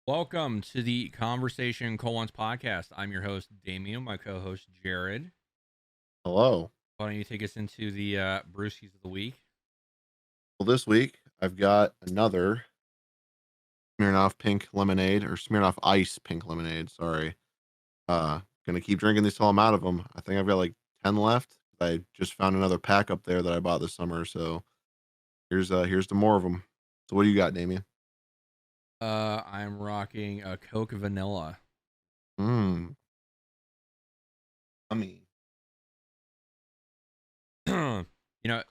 Welcome to the Conversation Colons podcast. I'm your host, Damien, my co host, Jared. Hello. Why don't you take us into the Brewskis of the week? Well, this week I've got another Smirnoff pink lemonade or Smirnoff ice pink lemonade. Sorry. Gonna keep drinking these till I'm out of them. I think I've got like 10 left. I just found another pack up there that I bought this summer. So here's the more of them. So what do you got, Damien? I'm rocking a Coke Vanilla. Mmm. I mean, you know,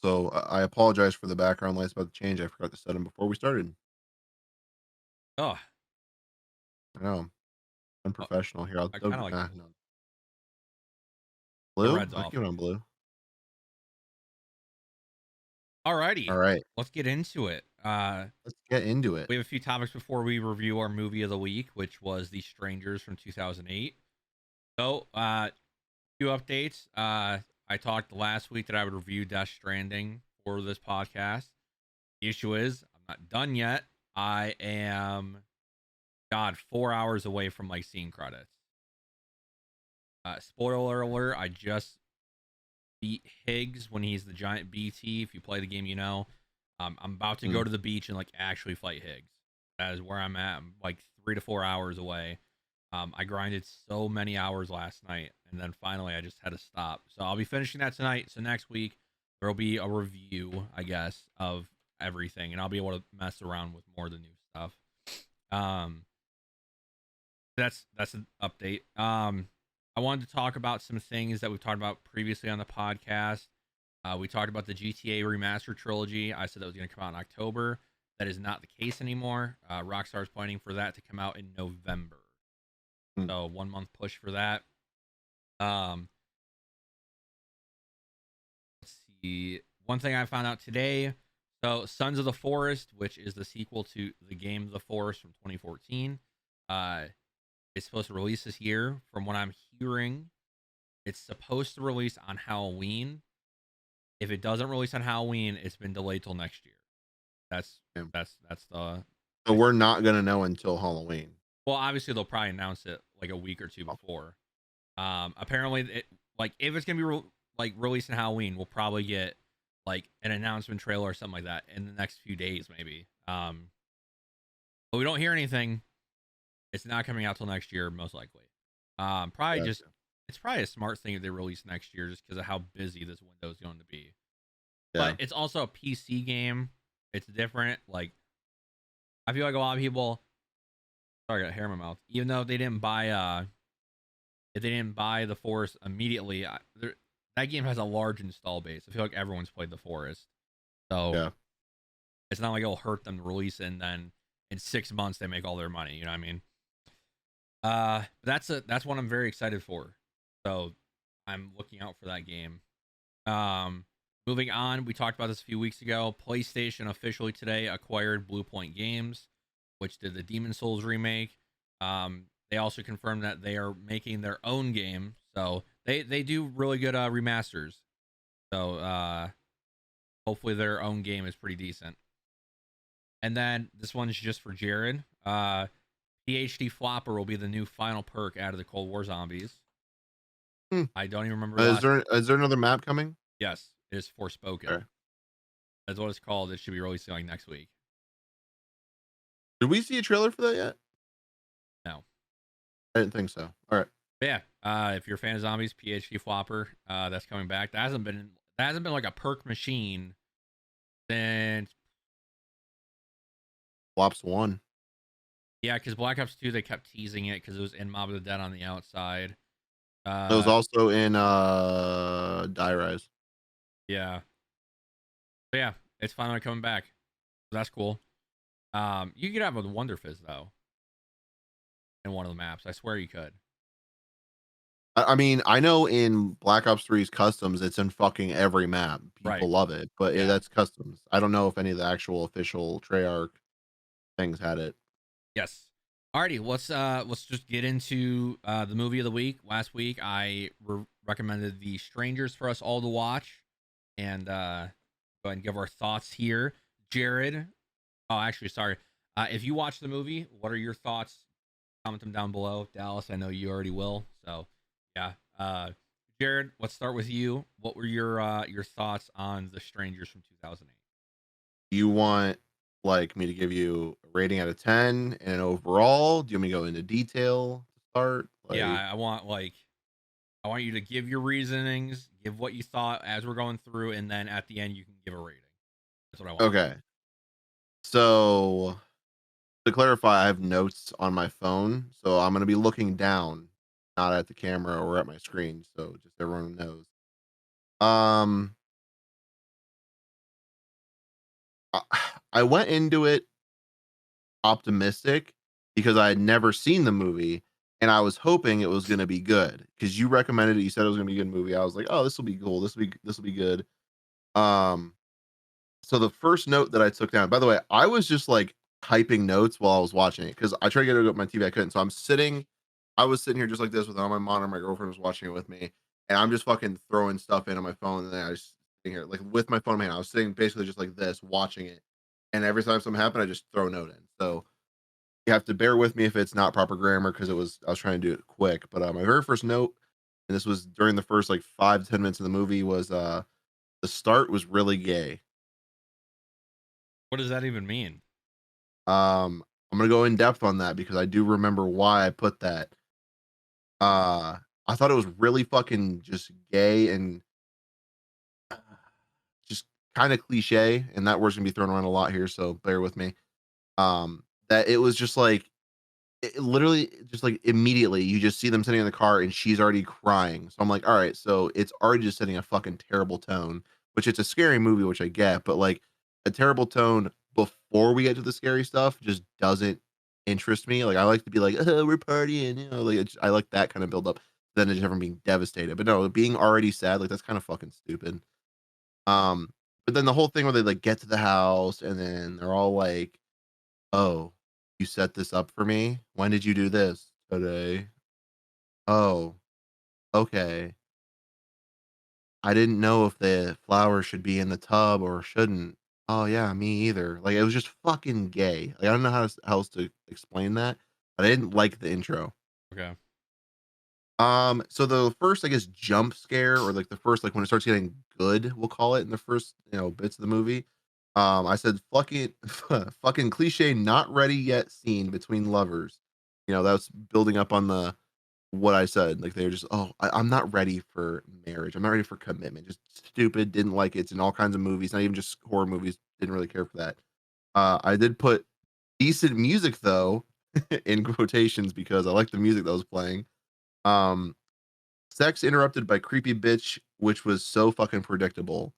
so I apologize for the background lights about to change. I forgot to set them before we started. oh, I know. Unprofessional here. I kind of like the No. blue. The Blue? red's I off. keep it on blue. All Alrighty, right. let's get into it. Let's get into it. We have a few topics before we review our movie of the week, which was The Strangers from 2008. So, few updates. I talked last week that I would review Death Stranding for this podcast. The issue is I'm not done yet. I am, God, 4 hours away from like scene credits. Spoiler alert: I just beat Higgs when he's the giant BT. If you play the game, you know. I'm about to go Mm. to the beach and like actually fight Higgs. That is where I'm at. I'm like 3 to 4 hours away. I grinded so many hours last night, and then finally I just had to stop. So I'll be finishing that tonight. So next week there'll be a review, I guess, of everything, and I'll be able to mess around with more of the new stuff. Um, that's an update. I wanted to talk about some things that we've talked about previously on the podcast. We talked about the GTA remaster trilogy. I said that was going to come out in October. That is not the case anymore. Rockstar is planning for that to come out in November. Mm. So 1 month push for that. Um, let's see. One thing I found out today. So Sons of the Forest, which is the sequel to the game The Forest from 2014, uh, is supposed to release this year. From what I'm hearing, it's supposed to release on Halloween. If it doesn't release on Halloween, it's been delayed till next year. That's Yeah. that's the So we're not gonna know until Halloween. well, obviously they'll probably announce it like a week or two Oh, before. Apparently, like if it's gonna be like released in Halloween, we'll probably get like an announcement trailer or something like that in the next few days, maybe. But we don't hear anything. It's not coming out till next year, most likely. Probably just gotcha. it's probably a smart thing if they release next year, just because of how busy this window is going to be. But Yeah. it's also a PC game. It's different. Like I feel like a lot of people. Sorry, I got hair in my mouth. Even though they didn't buy if they didn't buy the Forest immediately, that game has a large install base. I feel like everyone's played the Forest, so Yeah. it's not like it'll hurt them to release it and then in 6 months they make all their money. You know what I mean? That's what I'm very excited for. So I'm looking out for that game. Um, moving on, we talked about this a few weeks ago. PlayStation officially today acquired Blue Point Games, which did the Demon Souls remake. They also confirmed that they are making their own game, so they do really good remasters. So hopefully their own game is pretty decent. And then this one's just for Jared. PhD Flopper will be the new final perk out of the Cold War Zombies. Hmm. I don't even remember the last. Is there another map coming? Yes, it is Forspoken. Okay. That's what it's called. It should be releasing like next week. Did we see a trailer for that yet? No. I didn't think so. All right. But yeah, if you're a fan of zombies, PhD Flopper, that's coming back. That hasn't been like a perk machine since Flops one. yeah, because Black Ops 2 they kept teasing it because it was in Mob of the Dead on the outside. It was Uh, also in Die Rise. yeah, but yeah, it's finally coming back. So that's cool. You could have a Wonder Fizz though in one of the maps. I swear you could. I mean, I know in Black Ops 3's customs, it's in fucking every map. Right. People love it, but Yeah. that's customs. I don't know if any of the actual official Treyarch things had it. Yes. Alrighty, let's just get into the movie of the week. Last week I recommended The Strangers for us all to watch, and go ahead and give our thoughts here. Jared, oh actually sorry, If you watch the movie, what are your thoughts? Comment them down below. Dallas, I know you already will. So, yeah. Jared, let's start with you. What were your thoughts on The Strangers from 2008? You want like me to give you a rating out of 10 and overall? Do you want me to go into detail to start? Yeah, Like, I want you to give your reasonings, give what you thought as we're going through, and then at the end you can give a rating. That's what I want. okay. So to clarify, I have notes on my phone, so I'm gonna be looking down, not at the camera or at my screen. So just everyone knows. Um, I, I went into it optimistic because I had never seen the movie and I was hoping it was gonna be good because you recommended it. You said it was gonna be a good movie. I was like, oh, this will be cool. This will be good. Um, so the first note that I took down, by the way, I was just like typing notes while I was watching it because I tried to get it up my TV, I couldn't. So I was sitting here just like this with on my monitor. My girlfriend was watching it with me, and I'm just fucking throwing stuff in on my phone. And then I was sitting here like with my phone in my hand. I was sitting basically just like this, watching it. And every time something happened, I just throw a note in. So you have to bear with me if it's not proper grammar because I was trying to do it quick. But my very first note, and this was during the first like 5 to 10 minutes of the movie, was the start was really gay. What does that even mean? I'm gonna go in depth on that because I do remember why I put that. I thought it was really fucking just gay and just kind of cliche, and that word's gonna be thrown around a lot here, so bear with me. That it was just like it literally just like immediately you just see them sitting in the car and she's already crying. So I'm like, all right, so it's already just setting a fucking terrible tone, which it's a scary movie, which I get, but like a terrible tone before we get to the scary stuff just doesn't interest me. Like I like to be like, oh, we're partying, like I like that kind of build up than just everyone being devastated. But no, being already sad, like that's kind of fucking stupid. Um, but then the whole thing where they like get to the house and then they're all like, "Oh, you set this up for me? When did you do this? Today? Oh, okay. I didn't know if the flower should be in the tub or shouldn't. Oh, yeah, me either." Like, it was just fucking gay. Like, I don't know how else to explain that, but I didn't like the intro. Okay. So the first, I guess, jump scare or like the first, like when it starts getting good, we'll call it in the first, bits of the movie. I said fucking fucking cliche, not ready yet scene between lovers. That's building up on the what I said. Like they were just, oh, I'm not ready for marriage. I'm not ready for commitment. Just stupid. Didn't like it. It's in all kinds of movies, not even just horror movies. Didn't really care for that. I did put decent music though in quotations because I like the music that was playing. Um, Sex interrupted by creepy bitch, which was so fucking predictable.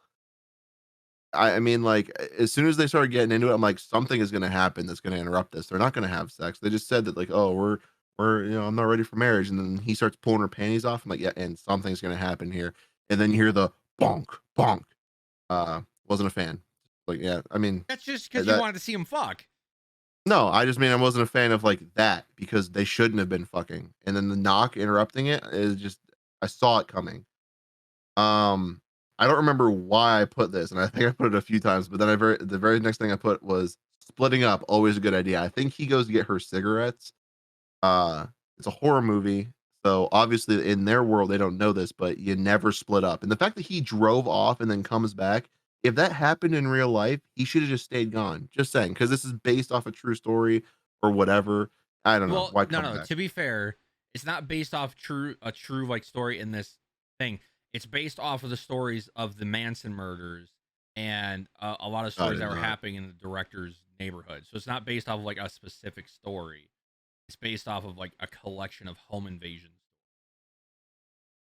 I mean, like, as soon as they started getting into it, I'm like, something is gonna happen that's gonna interrupt this. They're not gonna have sex. They just said that, like, oh, we're, I'm not ready for marriage. And then he starts pulling her panties off. I'm like, yeah, and something's gonna happen here. And then you hear the bonk, bonk. Wasn't a fan. Like, yeah, I mean, That's just because you that wanted to see him fuck. no, I just mean I wasn't a fan of like that because they shouldn't have been fucking. And then the knock interrupting it is just I saw it coming. Um, I don't remember why I put this, and I think I put it a few times, but then the very next thing I put was splitting up, always a good idea. I think he goes to get her cigarettes. Uh, it's a horror movie, so obviously in their world they don't know this, but you never split up. And the fact that he drove off and then comes back, if that happened in real life, he should have just stayed gone. Just saying, because this is based off a true story or whatever. I don't know Well, why no, come no. back. To be fair, it's not based off a true like story in this thing. It's based off of the stories of the Manson murders and a lot of I stories did that were not. happening in the director's neighborhood. So it's not based off of like a specific story. It's based off of like a collection of home invasions.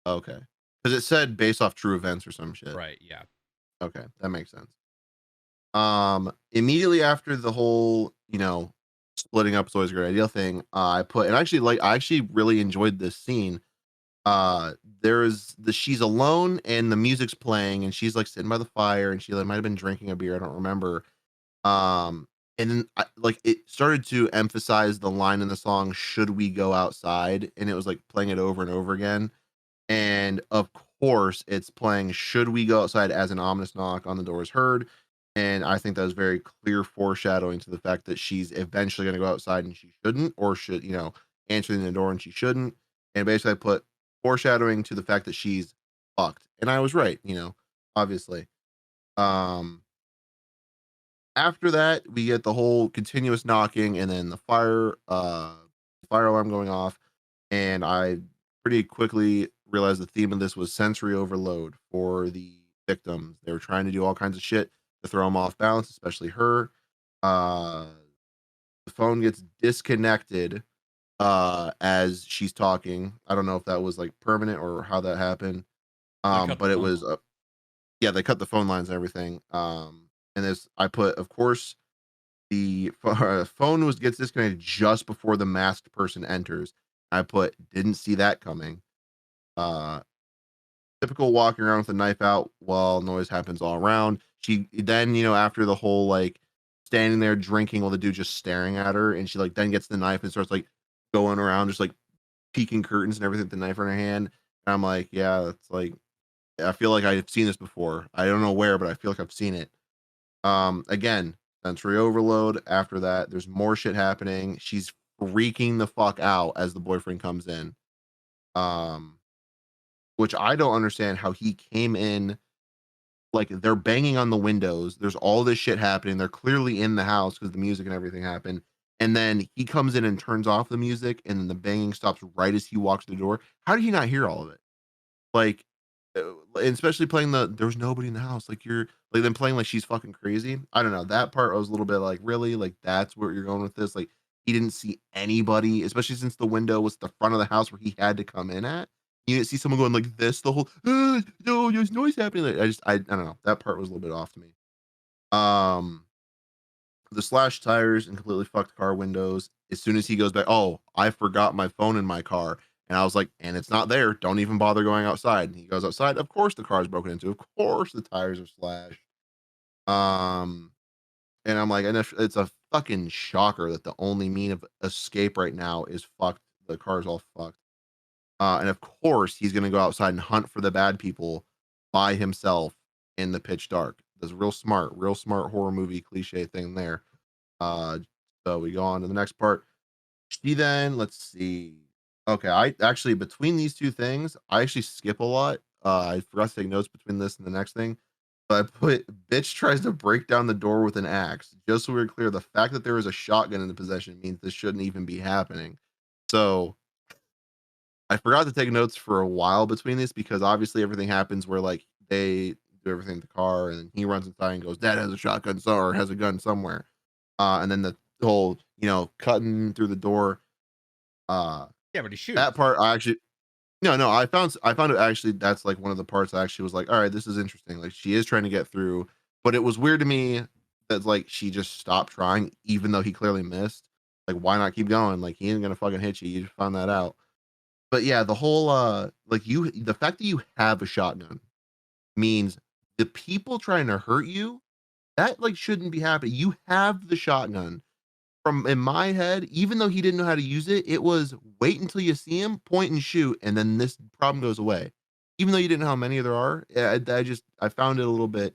Okay, because it said based off true events or some shit. Right? Yeah. Okay, that makes sense. Immediately after the whole, splitting up is always a great idea thing, I put and I actually really enjoyed this scene. There's the she's alone and the music's playing and she's like sitting by the fire and she like might have been drinking a beer, I don't remember. Um, and then like it started to emphasize the line in the song, "Should we go outside?" And it was like playing it over and over again. And of course, it's playing "Should we go outside?" as an ominous knock on the door is heard. And I think that was very clear foreshadowing to the fact that she's eventually going to go outside and she shouldn't, or should, answering the door and she shouldn't. And basically, I put foreshadowing to the fact that she's fucked. And I was right, obviously. Um, After that, we get the whole continuous knocking and then the fire alarm going off. And I pretty quickly realized the theme of this was sensory overload for the victims. They were trying to do all kinds of shit to throw them off balance, especially her. Uh, the phone gets disconnected as she's talking. I don't know if that was like permanent or how that happened. They cut the But it phone was line. yeah, they cut the phone lines and everything. And this I put, of course, the phone was gets disconnected just before the masked person enters. I put didn't see that coming. Uh, Typical walking around with a knife out while noise happens all around. She then, after the whole like standing there drinking while the dude just staring at her, and she like then gets the knife and starts like going around, just like peeking curtains and everything with the knife in her hand. And I'm like, yeah, that's like I feel like I've seen this before. I don't know where, but I feel like I've seen it. Again, sensory overload. After that, there's more shit happening. She's freaking the fuck out as the boyfriend comes in. Um, which I don't understand how he came in. Like, they're banging on the windows. There's all this shit happening. They're clearly in the house because the music and everything happened. And then he comes in and turns off the music, and then the banging stops right as he walks to the door. How did he not hear all of it? Like, and especially playing there was nobody in the house. Like, you're like them playing like she's fucking crazy. I don't know. That part I was a little bit like, really? Like, that's where you're going with this? Like, he didn't see anybody, especially since the window was the front of the house where he had to come in at. You didn't see someone going like this the whole no, there's noise happening. Like, I don't know. That part was a little bit off to me. Um the slashed tires and completely fucked car windows. As soon as he goes back, oh, I forgot my phone in my car. And I was like, and it's not there. Don't even bother going outside. And he goes outside. Of course the car's broken into. Of course the tires are slashed. Um, and I'm like, and if it's a fucking shocker that the only mean of escape right now is fucked. The car's all fucked. And of course he's gonna go outside and hunt for the bad people by himself in the pitch dark. That's real smart horror movie cliche thing there. uh, so we go on to the next part. She then, let's see. Okay, I actually between these two things, I actually skip a lot. I forgot to take notes between this and the next thing. But I put bitch tries to break down the door with an axe. Just so we're clear, the fact that there is a shotgun in the possession means this shouldn't even be happening. So I forgot to take notes for a while between this because obviously everything happens where like they do everything in the car and then he runs inside and goes, Dad has a shotgun or has a gun somewhere. And then the whole, cutting through the door. Uh, Yeah, but he that shoots. part I actually no, I found it actually that's like one of the parts I actually was like, all right, this is interesting. Like she is trying to get through, but it was weird to me that like she just stopped trying, even though he clearly missed. Like, why not keep going? Like he ain't gonna fucking hit you. You just found that out. But yeah, the whole like the fact that you have a shotgun means the people trying to hurt you, that like shouldn't be happening. You have the shotgun. From in my head, even though he didn't know how to use it, it was wait until you see him, point and shoot, and then this problem goes away. Even though you didn't know how many there are, I found it a little bit,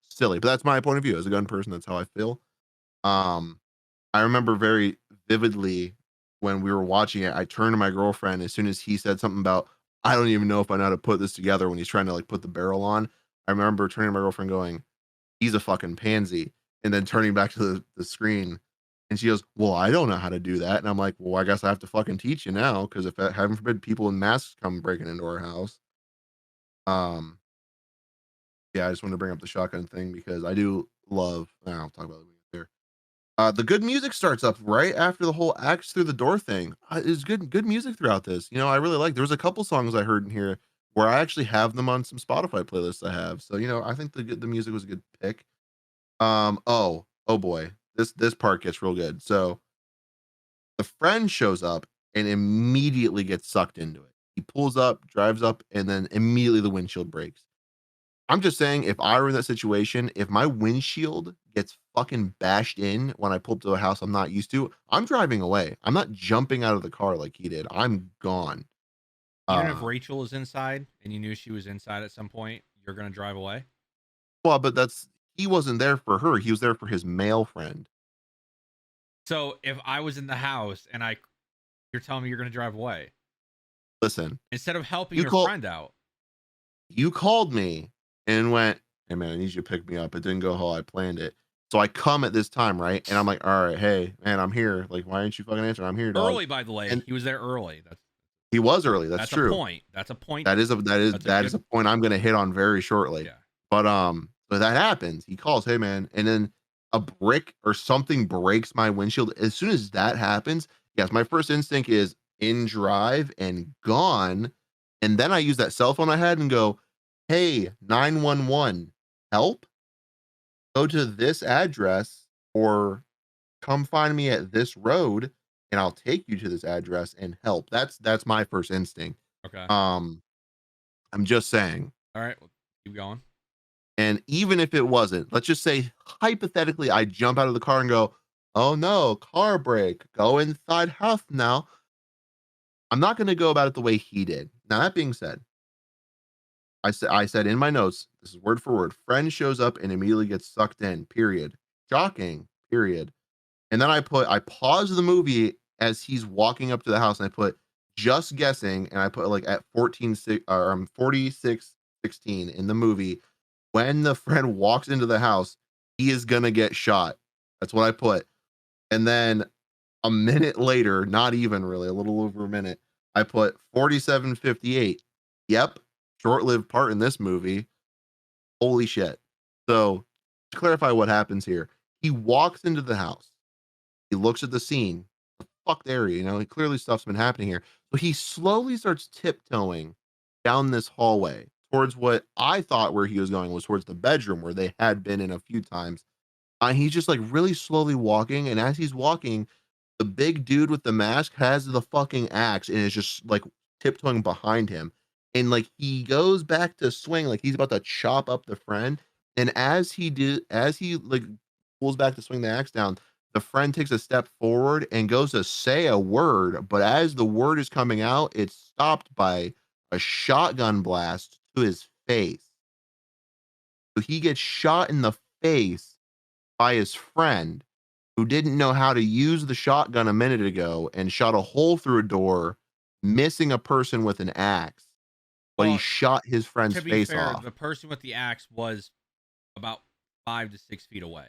silly. But that's my point of view as a gun person. That's how I feel. Um, I remember very vividly when we were watching it. I turned to my girlfriend as soon as he said something about I don't even know if I know how to put this together when he's trying to like put the barrel on. I remember turning to my girlfriend going, he's a fucking pansy. And then turning back to the screen and she goes, well, I don't know how to do that. And I'm like, well, I guess I have to fucking teach you now. Cause if heaven forbid people in masks come breaking into our house. Um, yeah, I just wanted to bring up the shotgun thing because I do love, I'll talk about it later. The good music starts up right after the whole axe through the door thing. Is good music throughout this. I really like. There was a couple songs I heard in here where I actually have them on some Spotify playlists I have. So I think the music was a good pick. Oh boy, this part gets real good. So the friend shows up and immediately gets sucked into it. He pulls up, drives up, and then immediately the windshield breaks. I'm just saying, if I were in that situation, if my windshield gets fucking bashed in when I pull up to a house I'm not used to, I'm driving away. I'm not jumping out of the car like he did. I'm gone. Even if Uh, Rachel is inside and you knew she was inside at some point, you're gonna drive away. well, but that's he wasn't there for her. He was there for his male friend. So if I was in the house and you're telling me you're going to drive away Listen, instead of helping you your call friend out. you called me and went, "Hey man, I need you to pick me up." It didn't go how I planned it. So I come at this time, right? And I'm like, "All right, hey man, I'm here. Like, why aren't you fucking answering? I'm here, dog." Early, by the way, And he was there early. he was early. That's That's a true. point. That's a point. That's a That is good. a point I'm gonna hit on very shortly. Yeah. But that happens. He calls, "Hey man," and then a brick or something breaks my windshield. As soon as that happens, yes, my first instinct is in drive and gone. And then I use that cell phone I had and go, "Hey, 911, help? Go to this address or come find me at this road and I'll take you to this address and help." That's my first instinct. Okay. Um, I'm just saying. All right. Well, keep going. And even if it wasn't, let's just say hypothetically, I jump out of the car and go, "Oh no, car brake, go inside house now." I'm not going to go about it the way he did. Now, that being said, I said in my notes, this is word for word, friend shows up and immediately gets sucked in, period. Shocking, period. And then I paused the movie as he's walking up to the house and I put just guessing and I put like at 46:16 in the movie, when the friend walks into the house, he is gonna get shot. That's what I put. And then a minute later, not even really, a little over a minute, I put 47:58. Yep, short-lived part in this movie. Holy shit. So to clarify what happens here, he walks into the house. He looks at the scene, the fucked area, clearly stuff's been happening here. So he slowly starts tiptoeing down this hallway towards what I thought where he was going was towards the bedroom where they had been in a few times. He's just like really slowly walking. And as he's walking, the big dude with the mask has the fucking axe and is just like tiptoeing behind him. And like he goes back to swing, like he's about to chop up the friend. And as he like pulls back to swing the axe down, the friend takes a step forward and goes to say a word. But as the word is coming out, it's stopped by a shotgun blast to his face. So he gets shot in the face by his friend who didn't know how to use the shotgun a minute ago and shot a hole through a door, missing a person with an axe, but he Well, shot his friend's to be face fair, off. the person with the axe was about 5 to 6 feet away.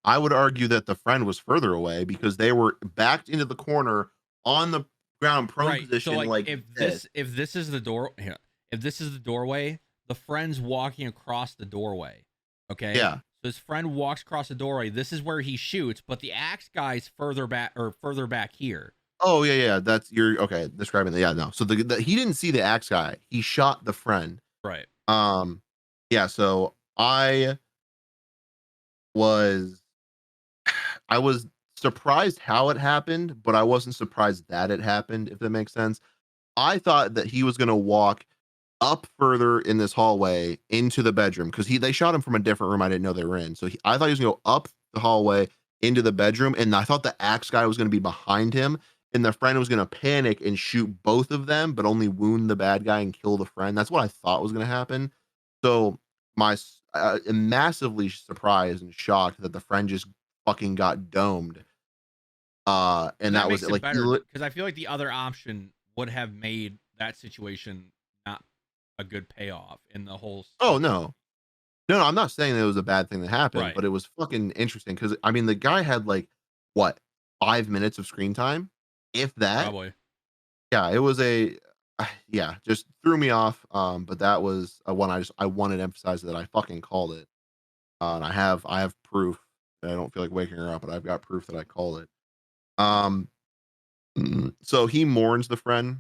I would argue that the friend was further away because they were backed into the corner on the ground prone Right. So position like like this. if this is the door, yeah, if this is the doorway, the friend's walking across the doorway. Okay. Yeah. So his friend walks across the doorway. This is where he shoots, but the axe guy's further back here. Oh yeah, yeah. That's you're okay describing that. Yeah, no. So he didn't see the axe guy. He shot the friend. Right. Um, yeah. So was I was surprised how it happened, but I wasn't surprised that it happened. If that makes sense. I thought that he was gonna walk up further in this hallway into the bedroom because they shot him from a different room I didn't know they were in. So I thought he was gonna go up the hallway into the bedroom, and I thought the axe guy was gonna be behind him, and the friend was gonna panic and shoot both of them, but only wound the bad guy and kill the friend. That's what I thought was gonna happen. So I'm massively surprised and shocked that the friend just fucking got domed. And That that was makes it. it Like better because I feel like the other option would have made that situation not a good payoff in the whole oh story. no, no, I'm not saying that it was a bad thing that happened, Right. but it was fucking interesting because I mean, the guy had like what 5 minutes of screen time, if that. Probably. Yeah, it was yeah, just threw me off. But that was a one I wanted to emphasize that I fucking called it. And I have proof. I don't feel like waking her up, but I've got proof that I called it. Um, so he mourns the friend.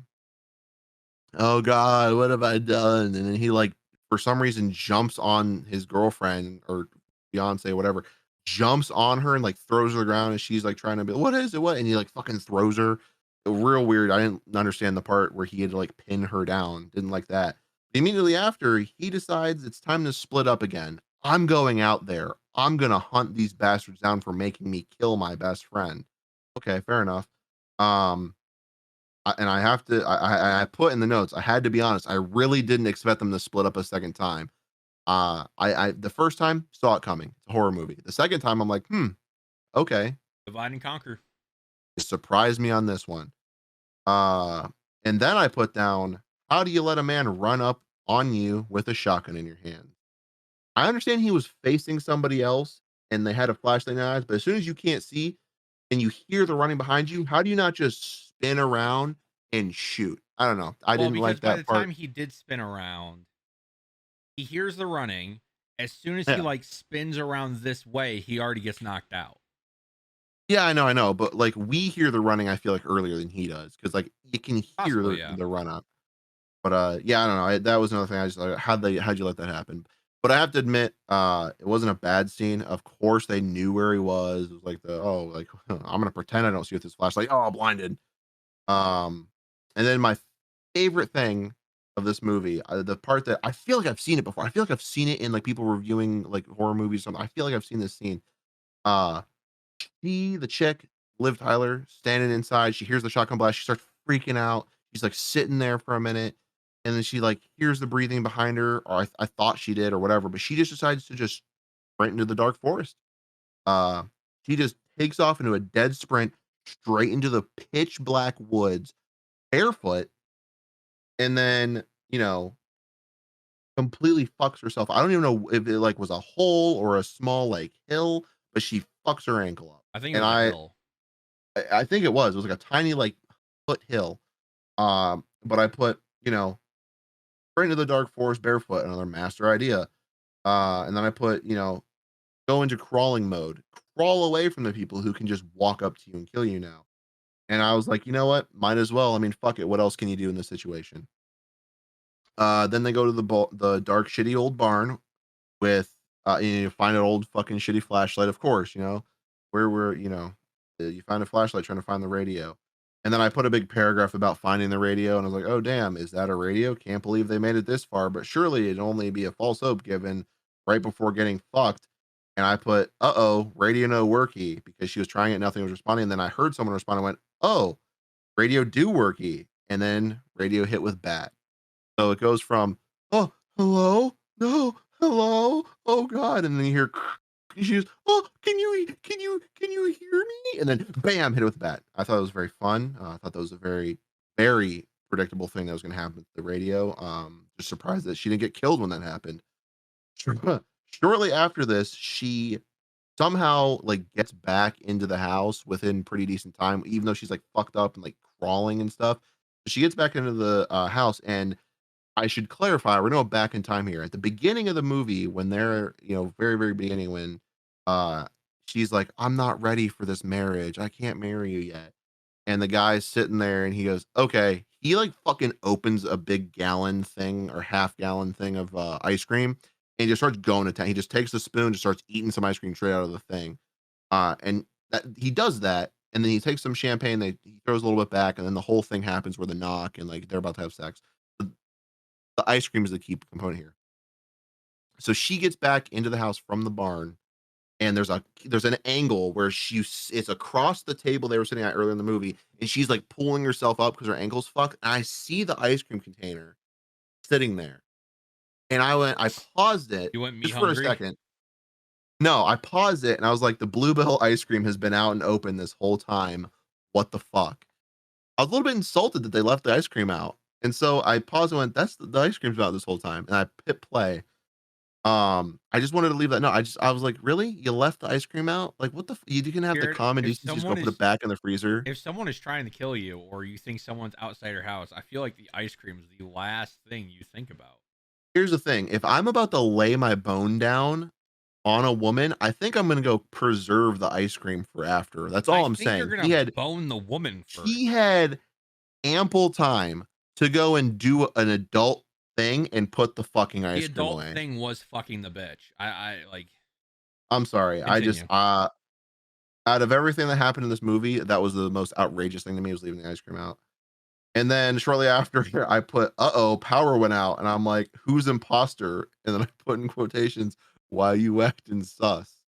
"Oh god, what have I done?" And then he like for some reason jumps on his girlfriend or fiance, whatever, jumps on her and like throws her to the ground and she's like trying to be, "What is it? What?" And he like fucking throws her. Real weird. I didn't understand the part where he had to like pin her down. Didn't like that. Immediately after, he decides it's time to split up again. "I'm going out there. I'm gonna hunt these bastards down for making me kill my best friend." Okay, fair enough. Um, and I have to I put in the notes, I had to be honest, I really didn't expect them to split up a second time. I the first time saw it coming. It's a horror movie. The second time I'm like, okay. Divide and conquer. It surprised me on this one. Uh, and then I put down, how do you let a man run up on you with a shotgun in your hand? I understand he was facing somebody else and they had a flashlight in their eyes, but as soon as you can't see and you hear the running behind you, how do you not just spin around and shoot? I don't know. I Well, didn't because like by that the part. time he did spin around, he hears the running. As soon as he Yeah. like spins around this way, he already gets knocked out. Yeah, I know, but like we hear the running, I feel like earlier than he does because like you can hear Possibly, yeah. the run up. But yeah, I don't know. That was another thing. I just like how'd you let that happen? But I have to admit, it wasn't a bad scene. Of course, they knew where he was. It was like like I'm gonna pretend I don't see with this flashlight. Oh, blinded. Um, and then my favorite thing of this movie, the part that I feel like I've seen it before. I feel like I've seen it in like people reviewing like horror movies. Or something. I feel like I've seen this scene. Uh, the chick, Liv Tyler, standing inside. She hears the shotgun blast. She starts freaking out. She's like sitting there for a minute, and then she like hears the breathing behind her, or I thought she did, or whatever. But she just decides to just sprint into the dark forest. Uh, she just takes off into a dead sprint straight into the pitch black woods, barefoot, and then completely fucks herself. I don't even know if it like was a hole or a small like hill, but she fucks her ankle up. I think it And was a hill. I think it was. It was like a tiny like foot hill. But I put, straight into the dark forest barefoot, another master idea. And then I put, go into crawling mode. Crawl away from the people who can just walk up to you and kill you now. And I was like, you know what? Might as well. I mean, fuck it. What else can you do in this situation? Then they go to the dark, shitty old barn with you find an old fucking shitty flashlight, of course, where we're, you find a flashlight trying to find the radio. And then I put a big paragraph about finding the radio, and I was like, oh damn, is that a radio? Can't believe they made it this far, but surely it'd only be a false hope given right before getting fucked. And I put, uh-oh, radio no worky, because she was trying it, nothing was responding. And then I heard someone respond and went, oh, radio do worky. And then radio hit with bat. So it goes from, "Oh, hello? No, hello? Oh god," and then you hear she goes, "Oh, can you hear me?" And then bam, hit it with the bat. I thought it was very fun. I thought that was a very, very predictable thing that was gonna happen with the radio. Just surprised that she didn't get killed when that happened. Shortly after this, she somehow, like, gets back into the house within pretty decent time, even though she's, like, fucked up and, like, crawling and stuff. She gets back into the, house, and I should clarify, we're going back in time here. At the beginning of the movie, when they're, very, very beginning, when uh she's like, I'm not ready for this marriage. I can't marry you yet. And the guy's sitting there and he goes, okay. He like fucking opens a big gallon thing or half gallon thing of ice cream and he just starts going to town. He just takes the spoon, just starts eating some ice cream straight out of the thing. And that he does that, and then he takes some champagne, he throws a little bit back, and then the whole thing happens where the knock and like they're about to have sex. The ice cream is the key component here. So she gets back into the house from the barn, and there's an angle where it's across the table they were sitting at earlier in the movie, and she's like pulling herself up because her ankle's fucked. And I see the ice cream container sitting there, and I paused it You went me just for a hungry. second. No, I paused it, and I was like, the Bluebell ice cream has been out and open this whole time. What the fuck? I was a little bit insulted that they left the ice cream out. And so I paused and went, that's the ice cream's out this whole time. And I hit play. I just wanted to leave that. No, I was like, really? You left the ice cream out? Like, what the you can have the Jared, common decency, just go put it back in the freezer. if someone is trying to kill you or you think someone's outside your house, I feel like the ice cream is the last thing you think about. Here's the thing. If I'm about to lay my bone down on a woman, I think I'm gonna go preserve the ice cream for after. That's I all I'm think you're saying. gonna bone the woman He first. had ample time to go and do an adult thing and put the fucking The ice cream adult away. thing was fucking the bitch. I like I'm sorry. I just continue. out of everything that happened in this movie, that was the most outrageous thing to me was leaving the ice cream out. And then shortly after I put, uh-oh, power went out. And I'm like, who's imposter? And then I put in quotations, why you acting sus?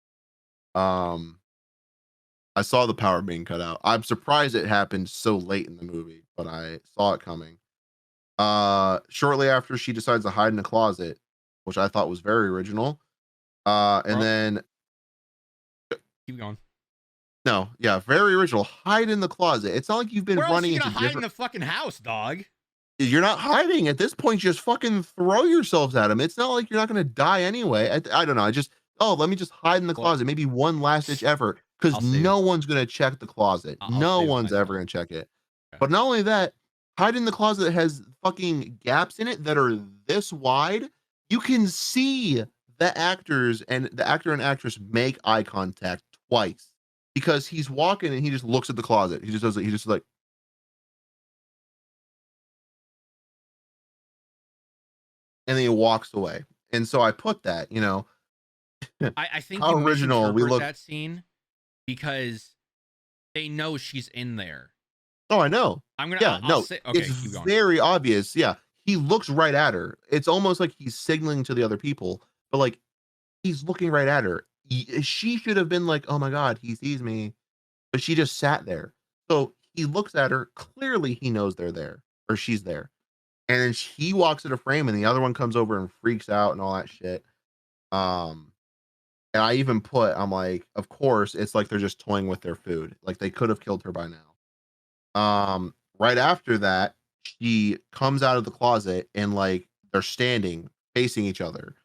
Um, I saw the power being cut out. I'm surprised it happened so late in the movie, but I saw it coming. Shortly after she decides to hide in a closet, which I thought was very original. And Bro, then keep going. no, yeah, very original. Hide in the closet. It's not like you've been Where else are running you into gonna hide in different. the fucking house, dog? You're not hiding at this point. Just fucking throw yourselves at him. It's not like you're not going to die anyway. I don't know. I just let me just hide in the Well, closet. Maybe one last ditch effort because I'll save. no one's going to check the closet. I'll No save one's ever myself. going to check it. Okay. But not only that, hide in the closet that has fucking gaps in it that are this wide. You can see the actor and actress make eye contact twice because he's walking and he just looks at the closet. He just does it. He just like, and then he walks away. And so I put that, I think how you original we misinterpret look. that scene because they know she's in there. Oh, I know. Yeah, I'll no, say it's okay, keep going. very obvious. Yeah, he looks right at her. It's almost like he's signaling to the other people, but like he's looking right at her. She should have been like, "Oh my god, he sees me," but she just sat there. So he looks at her. Clearly, he knows they're there or she's there, and then he walks in a frame, and the other one comes over and freaks out and all that shit. Um, and I even I'm like, of course, it's like they're just toying with their food. Like they could have killed her by now. Right after that, she comes out of the closet and like they're standing facing each other.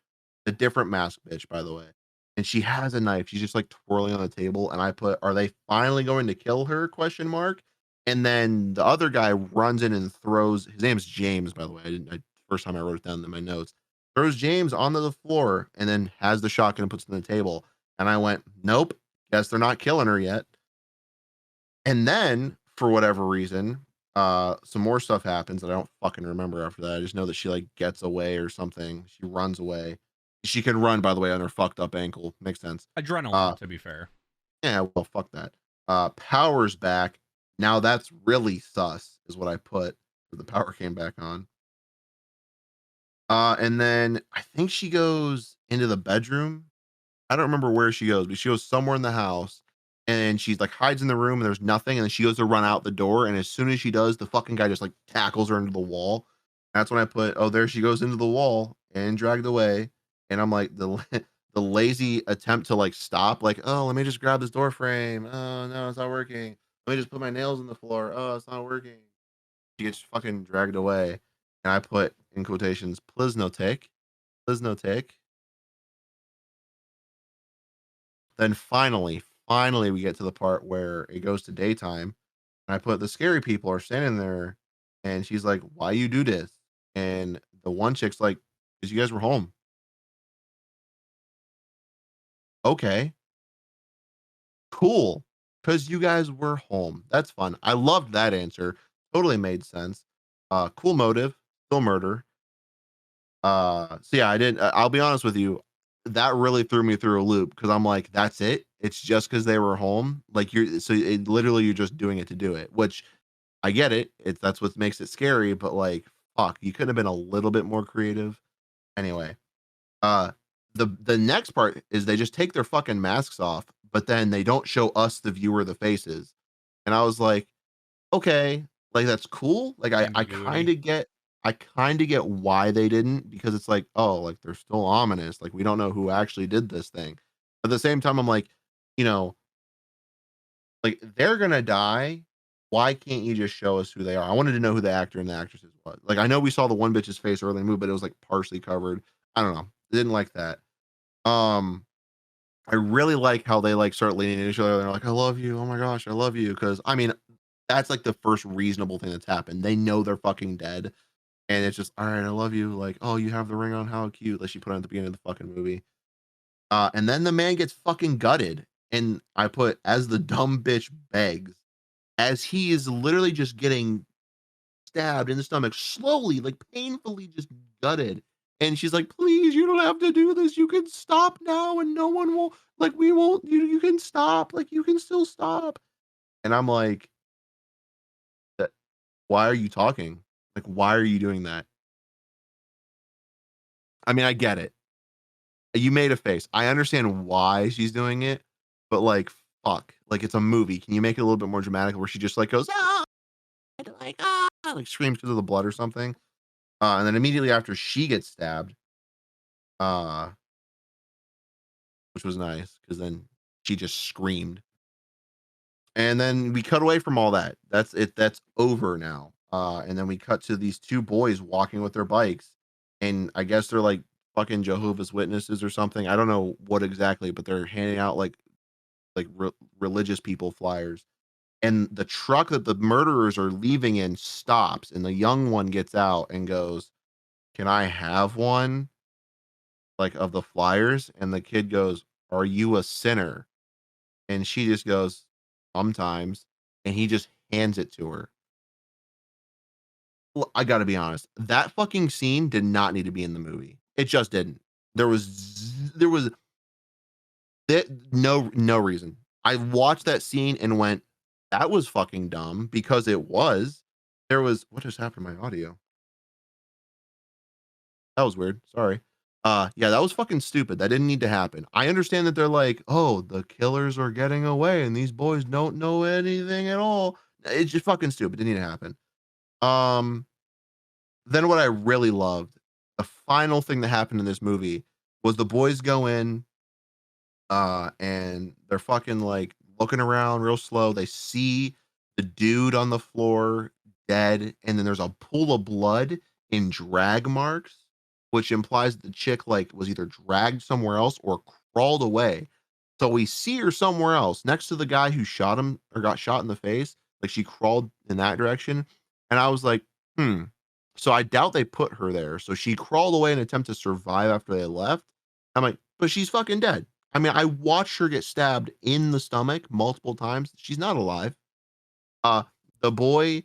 The different mask bitch, by the way. And she has a knife. She's just like twirling on the table. And I put, are they finally going to kill her? Question mark. And then the other guy runs in and throws his name's James, by the way. First time I wrote it down in my notes. Throws James onto the floor and then has the shotgun and puts it on the table. And I went, nope, guess they're not killing her yet. And then for whatever reason, some more stuff happens that I don't fucking remember after that. I just know that she like gets away or something. She runs away. She can run, by the way, on her fucked up ankle. Makes sense. Adrenaline, to be fair. Yeah, well, fuck that. Power's back. Now that's really sus, is what I put. The power came back on. And then I think she goes into the bedroom. I don't remember where she goes, but she goes somewhere in the house and she's like hides in the room and there's nothing. And then she goes to run out the door. And as soon as she does, the fucking guy just like tackles her into the wall. That's when I put, oh, there she goes into the wall and dragged away. And I'm like, the lazy attempt to like stop, like, oh, let me just grab this door frame. Oh, no, it's not working. Let me just put my nails in the floor. Oh, it's not working. She gets fucking dragged away. And I put in quotations, please no take. Please no take. Then finally, we get to the part where it goes to daytime, and I put the scary people are standing there, and she's like, "Why you do this?" And the one chick's like, "Cause you guys were home." Okay, cool. Cause you guys were home. That's fun. I loved that answer. Totally made sense. Cool motive. Still murder. So yeah, I didn't. I'll be honest with you. That really threw me through a loop because I'm like, that's it. It's just because they were home. Like literally you're just doing it to do it, which I get it. That's what makes it scary, but like, fuck, you could have been a little bit more creative. Anyway, uh, the next part is they just take their fucking masks off, but then they don't show us the viewer the faces, and I was like, okay, like that's cool. Like Ambiguity. I kind of get why they didn't because it's like, oh, like they're still ominous. Like we don't know who actually did this thing. At the same time, I'm like, you know, like they're gonna die. Why can't you just show us who they are? I wanted to know who the actor and the actresses was. Like I know we saw the one bitch's face early in the movie, but it was like partially covered. I don't know. Didn't like that. Um, I really like how they like start leaning into each other. They're like, "I love you. Oh my gosh, I love you." Because I mean, that's like the first reasonable thing that's happened. They know they're fucking dead, and it's just, "All right, I love you." Like, "Oh, you have the ring on. How cute!" Like she put it at the beginning of the fucking movie. And then the man gets fucking gutted, and I put as the dumb bitch begs, as he is literally just getting stabbed in the stomach slowly, like painfully, just gutted. And she's like, "Please, you don't have to do this. You can stop now, and no one will like we won't. You can stop. Like you can still stop." And I'm like, why are you talking? Like, why are you doing that? I mean, I get it. You made a face. I understand why she's doing it, but like, fuck. Like, it's a movie. Can you make it a little bit more dramatic where she just like goes, ah, like screams because of the blood or something? And then immediately after she gets stabbed, uh, which was nice because then she just screamed. And then we cut away from all that. That's it. That's over now. And then we cut to these two boys walking with their bikes, and I guess they're like fucking Jehovah's Witnesses or something. I don't know what exactly, but they're handing out religious people flyers. And the truck that the murderers are leaving in stops, and the young one gets out and goes, "Can I have one, like, of the flyers?" And the kid goes, "Are you a sinner?" And she just goes, "Sometimes." And he just hands it to her. I gotta be honest, that fucking scene did not need to be in the movie. It just didn't. There was no reason. I watched that scene and went, "That was fucking dumb," because it was. There was what just happened to my audio? That was weird. Sorry. Yeah, that was fucking stupid. That didn't need to happen. I understand that they're like, "Oh, the killers are getting away and these boys don't know anything at all." It's just fucking stupid. Didn't need to happen. Um, then what I really loved, the final thing that happened in this movie was the boys go in, and they're fucking like looking around real slow. They see the dude on the floor dead, and then there's a pool of blood and drag marks, which implies the chick like was either dragged somewhere else or crawled away. So we see her somewhere else next to the guy who shot him or got shot in the face. Like she crawled in that direction. And I was like, hmm. So I doubt they put her there. So she crawled away in an attempt to survive after they left. I'm like, but she's fucking dead. I mean, I watched her get stabbed in the stomach multiple times. She's not alive. Uh, the boy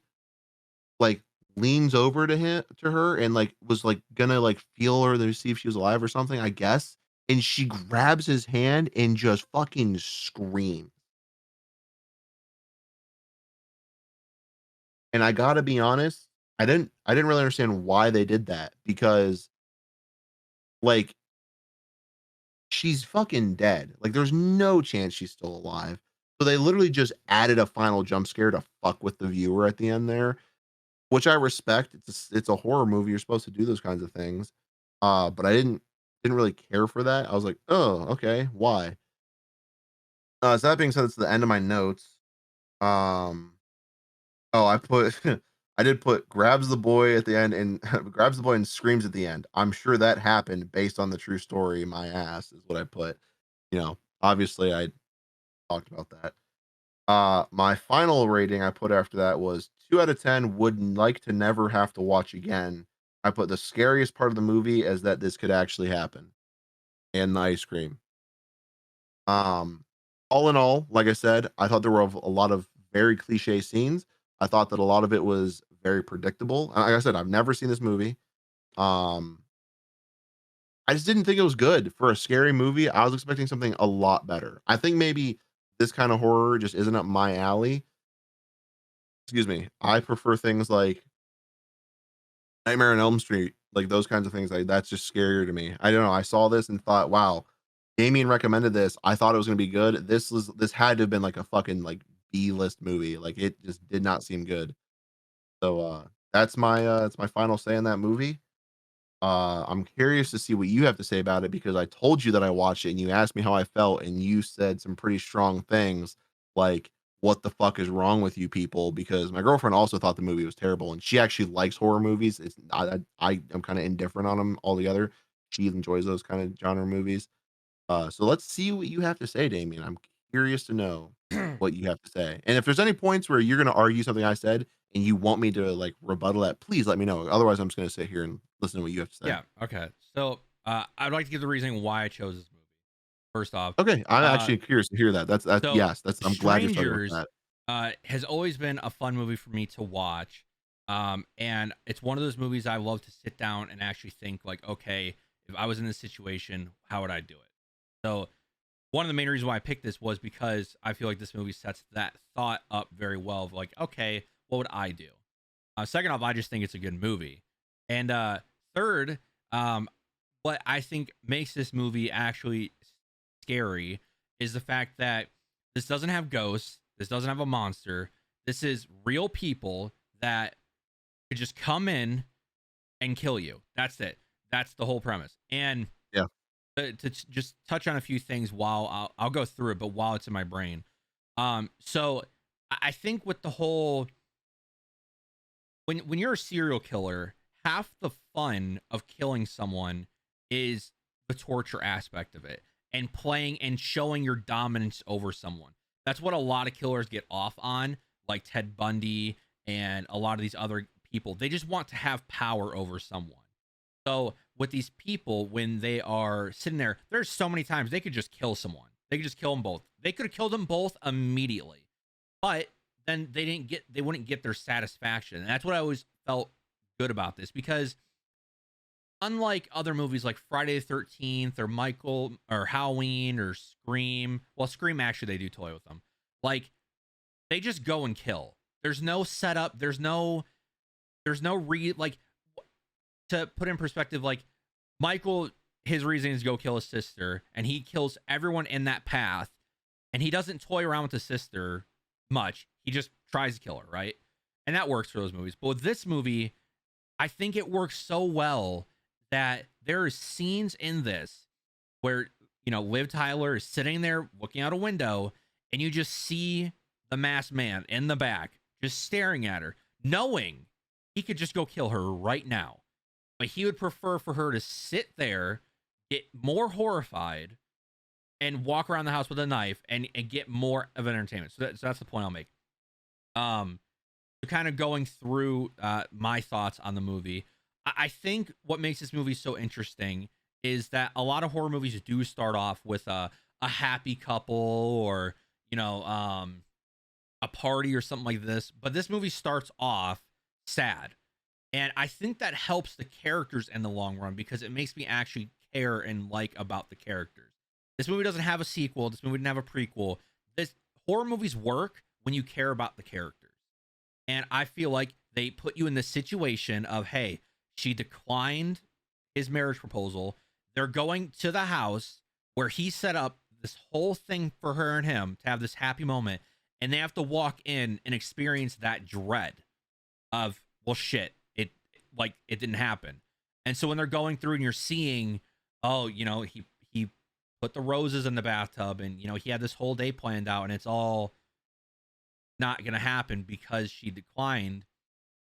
like leans over to her and like was like gonna like feel her to see if she was alive or something, I guess. And she grabs his hand and just fucking screams. And I gotta be honest, I didn't really understand why they did that because like she's fucking dead. Like there's no chance she's still alive. So they literally just added a final jump scare to fuck with the viewer at the end there, which I respect. It's a horror movie. You're supposed to do those kinds of things. But I didn't really care for that. I was like, "Oh, okay. Why?" So that being said, it's the end of my notes. Um, oh, I put I did put grabs the boy at the end and grabs the boy and screams at the end. I'm sure that happened based on the true story. My ass is what I put. Obviously I talked about that. My final rating I put after that was 2 out of 10, would like to never have to watch again. I put the scariest part of the movie is that this could actually happen, and the ice cream. Um, all in all, like I said, I thought there were a lot of very cliche scenes. I thought that a lot of it was very predictable. Like I said, I've never seen this movie. Um, I just didn't think it was good for a scary movie. I was expecting something a lot better. I think maybe this kind of horror just isn't up my alley. Excuse me. I prefer things like Nightmare on Elm Street, like those kinds of things, like that's just scarier to me. I don't know. I saw this and thought, wow, Damien recommended this. I thought it was gonna be good. This had to have been like a fucking like B-list movie. Like it just did not seem good. So that's my final say on that movie. I'm curious to see what you have to say about it because I told you that I watched it and you asked me how I felt and you said some pretty strong things like what the fuck is wrong with you people, because my girlfriend also thought the movie was terrible and she actually likes horror movies. It's I am kind of indifferent on them altogether. She enjoys those kind of genre movies. So let's see what you have to say, Damien. I'm curious to know what you have to say. And if there's any points where you're going to argue something I said and you want me to like rebuttal that, please let me know. Otherwise, I'm just going to sit here and listen to what you have to say. Yeah. Okay. So I'd like to give the reasoning why I chose this movie. First off, Okay, I'm uh, actually curious to hear that. so Yes, that's I'm glad you're starting with Strangers that. has always been a fun movie for me to watch. And it's one of those movies I love to sit down and actually think like, okay, if I was in this situation, how would I do it? So one of the main reasons why I picked this was because I feel like this movie sets that thought up very well of like, okay, what would I do? Second off, I just think it's a good movie. And third, um, what I think makes this movie actually scary is the fact that this doesn't have ghosts, this doesn't have a monster. This is real people that could just come in and kill you. That's it. That's the whole premise. And Yeah. just touch on a few things while I'll go through it, but while it's in my brain. So I think with the whole when you're a serial killer, half the fun of killing someone is the torture aspect of it and playing and showing your dominance over someone. That's what a lot of killers get off on, like Ted Bundy and a lot of these other people. They just want to have power over someone. So with these people, when they are sitting there, there's so many times they could just kill someone. They could just kill them both. They could have killed them both immediately, but then they wouldn't get their satisfaction. And that's what I always felt good about this, because unlike other movies like Friday the 13th or Michael or Halloween or Scream, well, Scream actually they do toy with them. Like they just go and kill. There's no setup. Like to put in perspective, like Michael, his reason is to go kill his sister, and he kills everyone in that path, and he doesn't toy around with his sister much. He just tries to kill her, right? And that works for those movies. But with this movie, I think it works so well that there are scenes in this where, Liv Tyler is sitting there looking out a window, and you just see the masked man in the back just staring at her, knowing he could just go kill her right now. But he would prefer for her to sit there, get more horrified, and walk around the house with a knife and get more of an entertainment. So that's the point I'll make. So kind of going through my thoughts on the movie, I think what makes this movie so interesting is that a lot of horror movies do start off with a happy couple or, a party or something like this. But this movie starts off sad. And I think that helps the characters in the long run because it makes me actually care and like about the characters. This movie doesn't have a sequel. This movie didn't have a prequel. This horror movies work when you care about the characters. And I feel like they put you in the situation of, hey, she declined his marriage proposal. They're going to the house where he set up this whole thing for her and him to have this happy moment. And they have to walk in and experience that dread of, well, shit, it didn't happen. And so when they're going through and you're seeing, oh, he put the roses in the bathtub and, he had this whole day planned out and it's all not going to happen because she declined.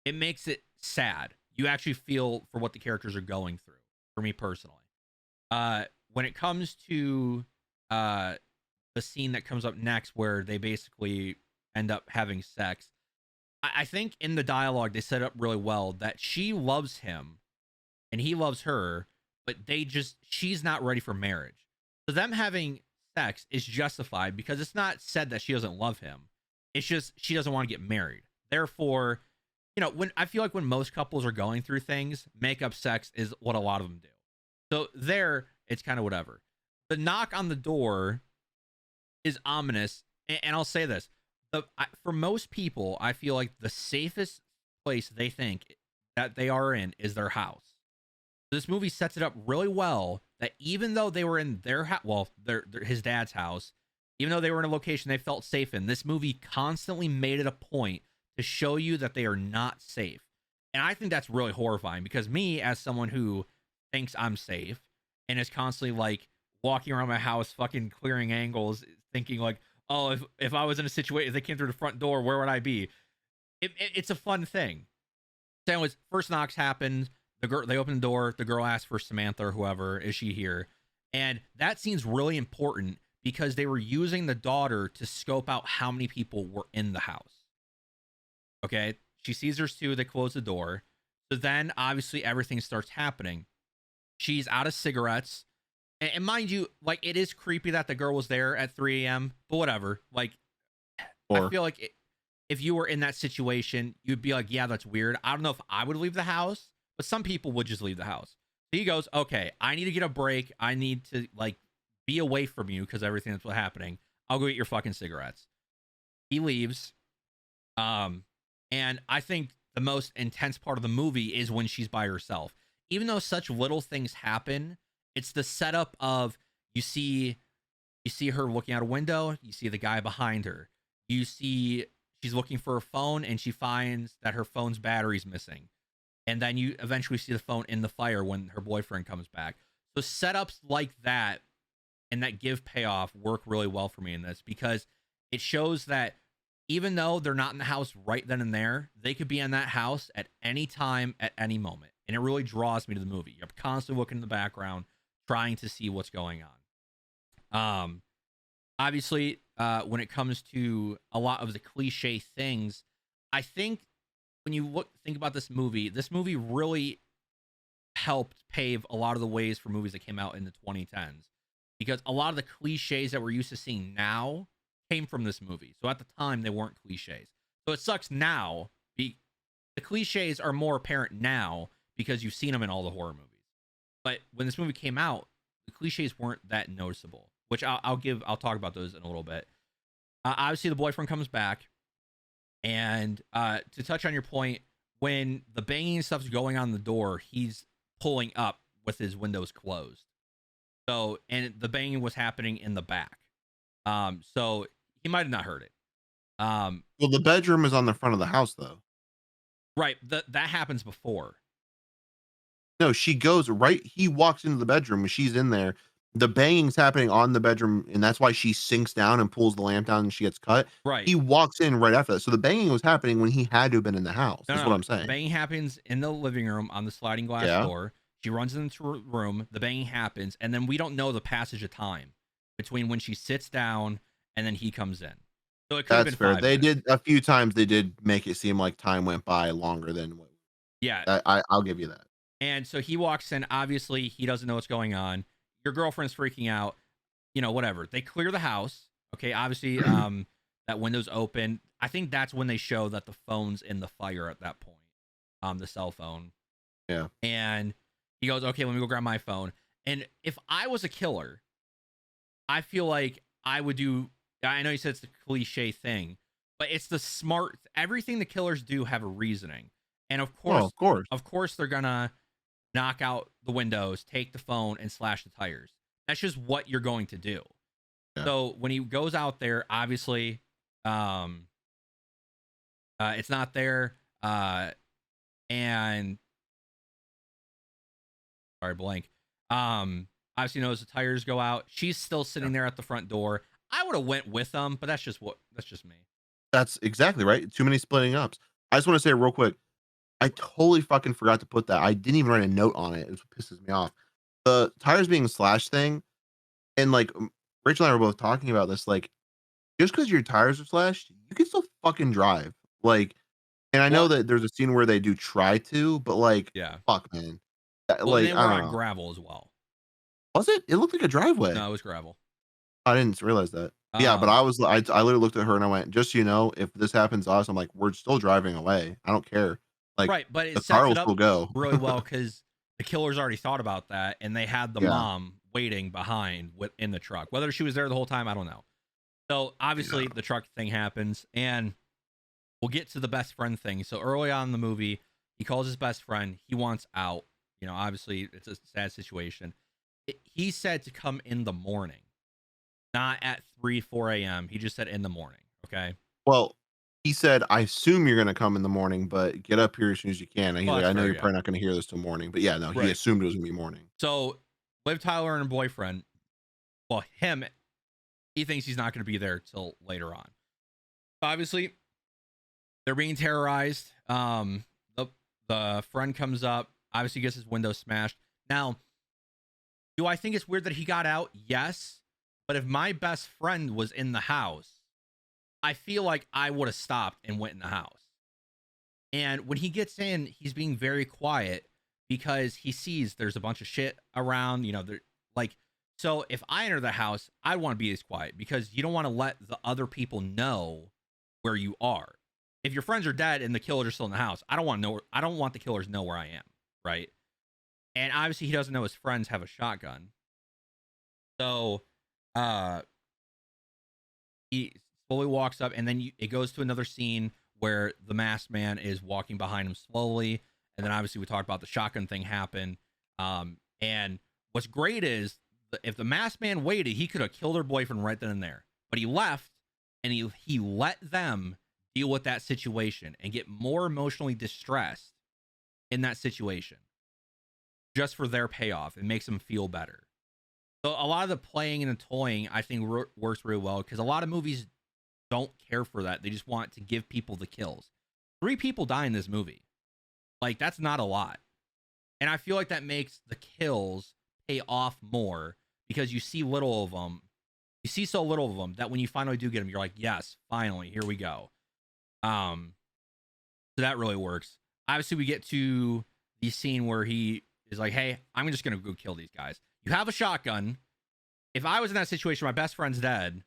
It makes it sad. You actually feel for what the characters are going through, for me personally. When it comes to the scene that comes up next where they basically end up having sex, I think in the dialogue they set up really well that she loves him and he loves her, but she's not ready for marriage. So them having sex is justified because it's not said that she doesn't love him. It's just she doesn't want to get married. Therefore, when I feel like when most couples are going through things, makeup sex is what a lot of them do. So there, it's kind of whatever. The knock on the door is ominous, and I'll say this: for most people, I feel like the safest place they think that they are in is their house. This movie sets it up really well that even though they were in their house, his dad's house, even though they were in a location they felt safe in, this movie constantly made it a point to show you that they are not safe. And I think that's really horrifying because me, as someone who thinks I'm safe and is constantly like walking around my house, fucking clearing angles, thinking like, oh, if I was in a situation, if they came through the front door, where would I be? It's a fun thing. So anyways, first knocks happened. They open the door. The girl asks for Samantha or whoever. Is she here? And that scene's really important because they were using the daughter to scope out how many people were in the house. Okay, she sees there's two. They close the door. So then, obviously, everything starts happening. She's out of cigarettes. And mind you, like, it is creepy that the girl was there at 3 a.m., but whatever. Like, I feel like if you were in that situation, you'd be like, yeah, that's weird. I don't know if I would leave the house, but some people would just leave the house. So he goes, okay, I need to get a break. I need to, like, be away from you because everything that's happening. I'll go get your fucking cigarettes. He leaves. And I think the most intense part of the movie is when she's by herself. Even though such little things happen, it's the setup of you see her looking out a window, you see the guy behind her. You see she's looking for her phone and she finds that her phone's battery's missing. And then you eventually see the phone in the fire when her boyfriend comes back. So setups like that and that give payoff work really well for me in this, because it shows that even though they're not in the house right then and there, they could be in that house at any time, at any moment. And it really draws me to the movie. You're constantly looking in the background, trying to see what's going on. Obviously, when it comes to a lot of the cliche things, I think when you think about this movie really helped pave a lot of the ways for movies that came out in the 2010s, because a lot of the cliches that we're used to seeing now came from this movie. So at the time, they weren't cliches. So it sucks now. The cliches are more apparent now because you've seen them in all the horror movies. But when this movie came out, the cliches weren't that noticeable, which I'll talk about those in a little bit. Obviously, the boyfriend comes back, and to touch on your point, when the banging stuff's going on the door, he's pulling up with his windows closed. So, and the banging was happening in the back. So he might have not heard it. Well, the bedroom is on the front of the house, though. Right. That happens before. No, she goes right. He walks into the bedroom and she's in there. The banging's happening on the bedroom, and that's why she sinks down and pulls the lamp down and she gets cut. Right. He walks in right after that. So the banging was happening when he had to have been in the house. No, That's no, what no. I'm The saying. banging happens in the living room on the sliding glass Yeah, door. She runs into her room. The banging happens, and then we don't know the passage of time between when she sits down and then he comes in. So it could have that's been fair. 5 minutes. They did a few times. They did make it seem like time went by longer than what. Yeah. I'll give you that. And so he walks in. Obviously, he doesn't know what's going on. Your girlfriend's freaking out. Whatever. They clear the house. Okay. Obviously, that window's open. I think that's when they show that the phone's in the fire at that point. The cell phone. Yeah. And he goes, okay, let me go grab my phone. And if I was a killer, I feel like I would do. I know you said it's the cliche thing, but it's the smart. Everything the killers do have a reasoning, and Well, of course. of course, they're gonna knock out the windows, take the phone, and slash the tires. That's just what you're going to do. Yeah. So when he goes out there, obviously, um, it's not there, and sorry, blank. Obviously knows the tires go out. She's still sitting there at the front door. I would have went with them, but that's just me. That's exactly right. Too many splitting ups. I just want to say real quick. I totally fucking forgot to put that. I didn't even write a note on it. It's what pisses me off. The tires being slashed thing, and like Rachel and I were both talking about this. Like, just because your tires are slashed, you can still fucking drive. Like, and I know Well, that there's a scene where they do try to, but like, yeah. fuck, man. Well, and Like, they I were don't on know. gravel as well. Was it? It looked like a driveway. No, it was gravel. I didn't realize that. Yeah, but Um, I literally looked at her and I went, just so you know, if this happens to us, I'm like, we're still driving away. I don't care. Like, right, but it the car sets will it up still go. really well because the killers already thought about that, and they had the Yeah. mom waiting behind in the truck. Whether she was there the whole time, I don't know. So obviously, Yeah. the truck thing happens, and we'll get to the best friend thing. So early on in the movie, he calls his best friend. He wants out. Obviously, it's a sad situation. He said to come in the morning, not at 3, 4 a.m. He just said in the morning. Okay. Well, he said, "I assume you're gonna come in the morning, but get up here as soon as you can." And he's Well, like, that's "I know fair. you're Yeah. probably not gonna hear this till morning." But yeah, no, he Right. assumed it was gonna be morning. So Liv Tyler and her boyfriend, well, he thinks he's not going to be there till later on. Obviously, they're being terrorized. The friend comes up, obviously gets his window smashed. Now, do I think it's weird that he got out? Yes. But if my best friend was in the house, I feel like I would have stopped and went in the house. And when he gets in, he's being very quiet because he sees there's a bunch of shit around, like, so if I enter the house, I want to be as quiet because you don't want to let the other people know where you are. If your friends are dead and the killers are still in the house, I don't want the killers to know where I am, right? And obviously he doesn't know his friends have a shotgun. So uh he slowly walks up, and then it goes to another scene where the masked man is walking behind him slowly, and then obviously we talked about the shotgun thing happen. And what's great is if the masked man waited, he could have killed her boyfriend right then and there, but he left, and he let them deal with that situation and get more emotionally distressed in that situation. just for their payoff. It makes them feel better. So a lot of the playing and the toying, I think, works really well because a lot of movies don't care for that. They just want to give people the kills. 3 people die in this movie. Like, that's not a lot. And I feel like that makes the kills pay off more because you see little of them. You see so little of them that when you finally do get them, you're like, yes, finally, here we go. So that really works. Obviously, we get to the scene where he is like, hey, I'm just going to go kill these guys. You have a shotgun. If I was in that situation, my best friend's dead,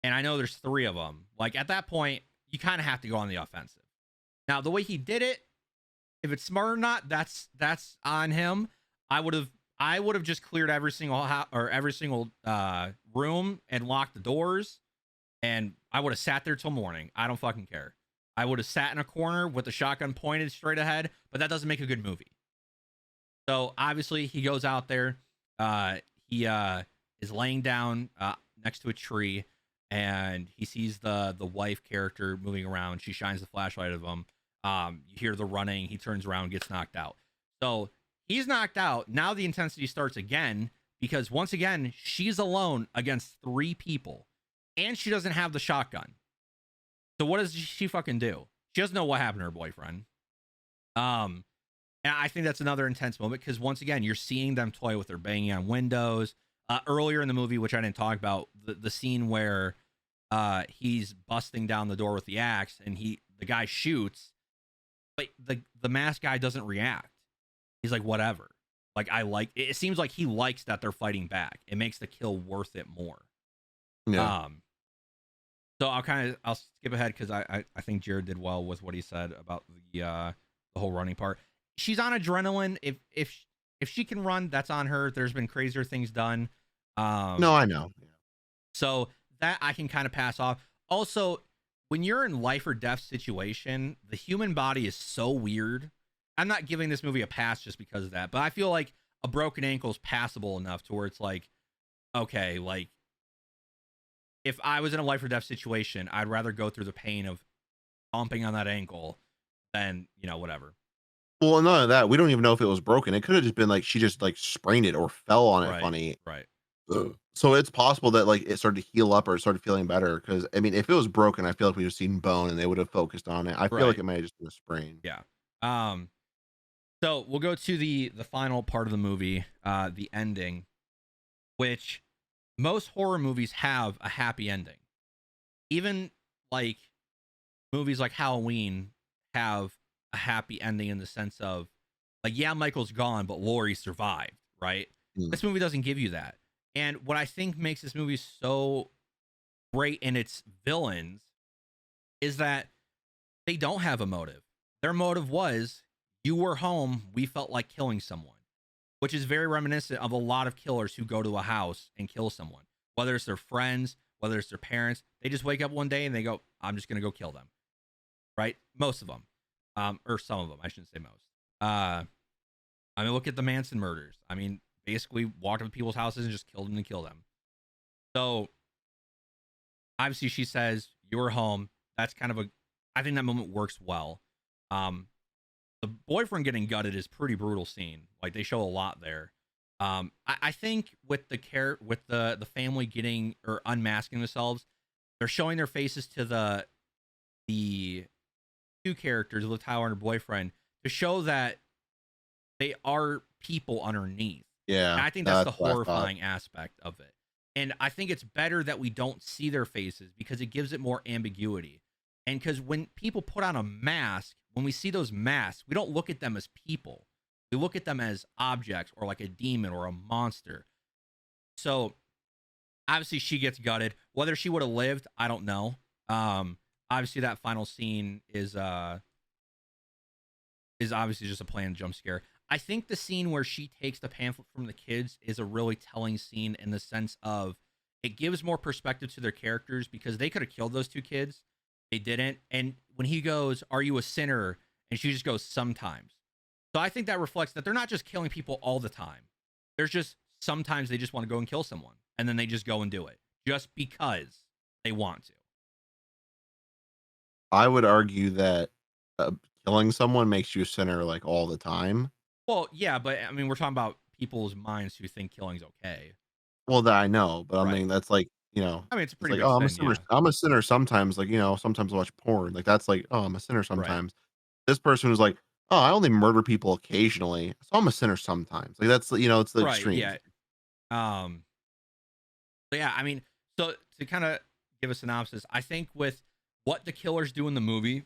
and I know there's 3 of them, like at that point, you kind of have to go on the offensive. Now, the way he did it, if it's smart or not, that's on him. I would have just cleared every single room and locked the doors, and I would have sat there till morning. I don't fucking care. I would have sat in a corner with the shotgun pointed straight ahead, but that doesn't make a good movie. So obviously he goes out there. He is laying down next to a tree, and he sees the wife character moving around. She shines the flashlight at him. You hear the running. He turns around, gets knocked out. So he's knocked out. Now the intensity starts again because once again she's alone against 3 people, and she doesn't have the shotgun. So what does she fucking do? She doesn't know what happened to her boyfriend. And I think that's another intense moment because once again, you're seeing them toy with her, banging on windows. Earlier in the movie, which I didn't talk about, the scene where he's busting down the door with the axe and the guy shoots, but the masked guy doesn't react. He's like, whatever. Like, it seems like he likes that they're fighting back. It makes the kill worth it more. Yeah. So I'll skip ahead because I think Jared did well with what he said about the whole running part. She's on adrenaline. If she can run, that's on her. There's been crazier things done. No, I know. Yeah. So that I can kind of pass off. Also, when you're in life or death situation, the human body is so weird. I'm not giving this movie a pass just because of that, but I feel like a broken ankle is passable enough to where it's like, okay, like if I was in a life or death situation, I'd rather go through the pain of stomping on that ankle than, whatever. Well, none of that. We don't even know if it was broken. It could have just been like she just like sprained it or fell on it Right. funny. Right. Ugh. So it's possible that like it started to heal up or it started feeling better. Because I mean, if it was broken, I feel like we would have seen bone and they would have focused on it. I feel like Right. it might have just been a sprain. Yeah. So we'll go to the final part of the movie, the ending, which most horror movies have a happy ending. Even like movies like Halloween have a happy ending in the sense of like, yeah, Michael's gone, but Laurie survived, right? Mm. This movie doesn't give you that. And what I think makes this movie so great in its villains is that they don't have a motive. Their motive was, you were home, we felt like killing someone, which is very reminiscent of a lot of killers who go to a house and kill someone, whether it's their friends, whether it's their parents. They just wake up one day and they go, I'm just going to go kill them, right? Most of them, or some of them, I shouldn't say most. I mean, look at the Manson murders. I mean, basically walked up to people's houses and just killed them and kill them. So obviously she says, you were home. That's kind of I think that moment works well. The boyfriend getting gutted is pretty brutal scene. Like, they show a lot there. I think with the family getting or unmasking themselves, they're showing their faces to the 2 characters, Liv Tyler and her boyfriend, to show that they are people underneath. Yeah. And I think that's the what I thought. horrifying aspect of it. And I think it's better that we don't see their faces because it gives it more ambiguity. And because when people put on a mask, when we see those masks, we don't look at them as people. We look at them as objects or like a demon or a monster. So obviously she gets gutted. Whether she would have lived, I don't know. Obviously that final scene is obviously just a planned jump scare. I think the scene where she takes the pamphlet from the kids is a really telling scene in the sense of it gives more perspective to their characters because they could have killed those 2 kids. They didn't. And when he goes, are you a sinner? And she just goes, sometimes. So I think that reflects that they're not just killing people all the time. There's just sometimes they just want to go and kill someone. And then they just go and do it just because they want to. I would argue that killing someone makes you a sinner like all the time. Well, yeah, but I mean, we're talking about people's minds who think killing's okay. Well, that I know, but I Right. mean, that's like, you know, I mean, it's a it's pretty like, big "Oh, sin, yeah. I'm a sinner sometimes," like, you know, sometimes I watch porn, like, that's like, "Oh, I'm a sinner Right. sometimes." This person was like, "Oh, I only murder people occasionally, so I'm a sinner sometimes." Like, that's, you know, it's the Right, extremes. yeah. Um, but yeah, I mean, so to kind of give a synopsis, I think with what the killers do in the movie,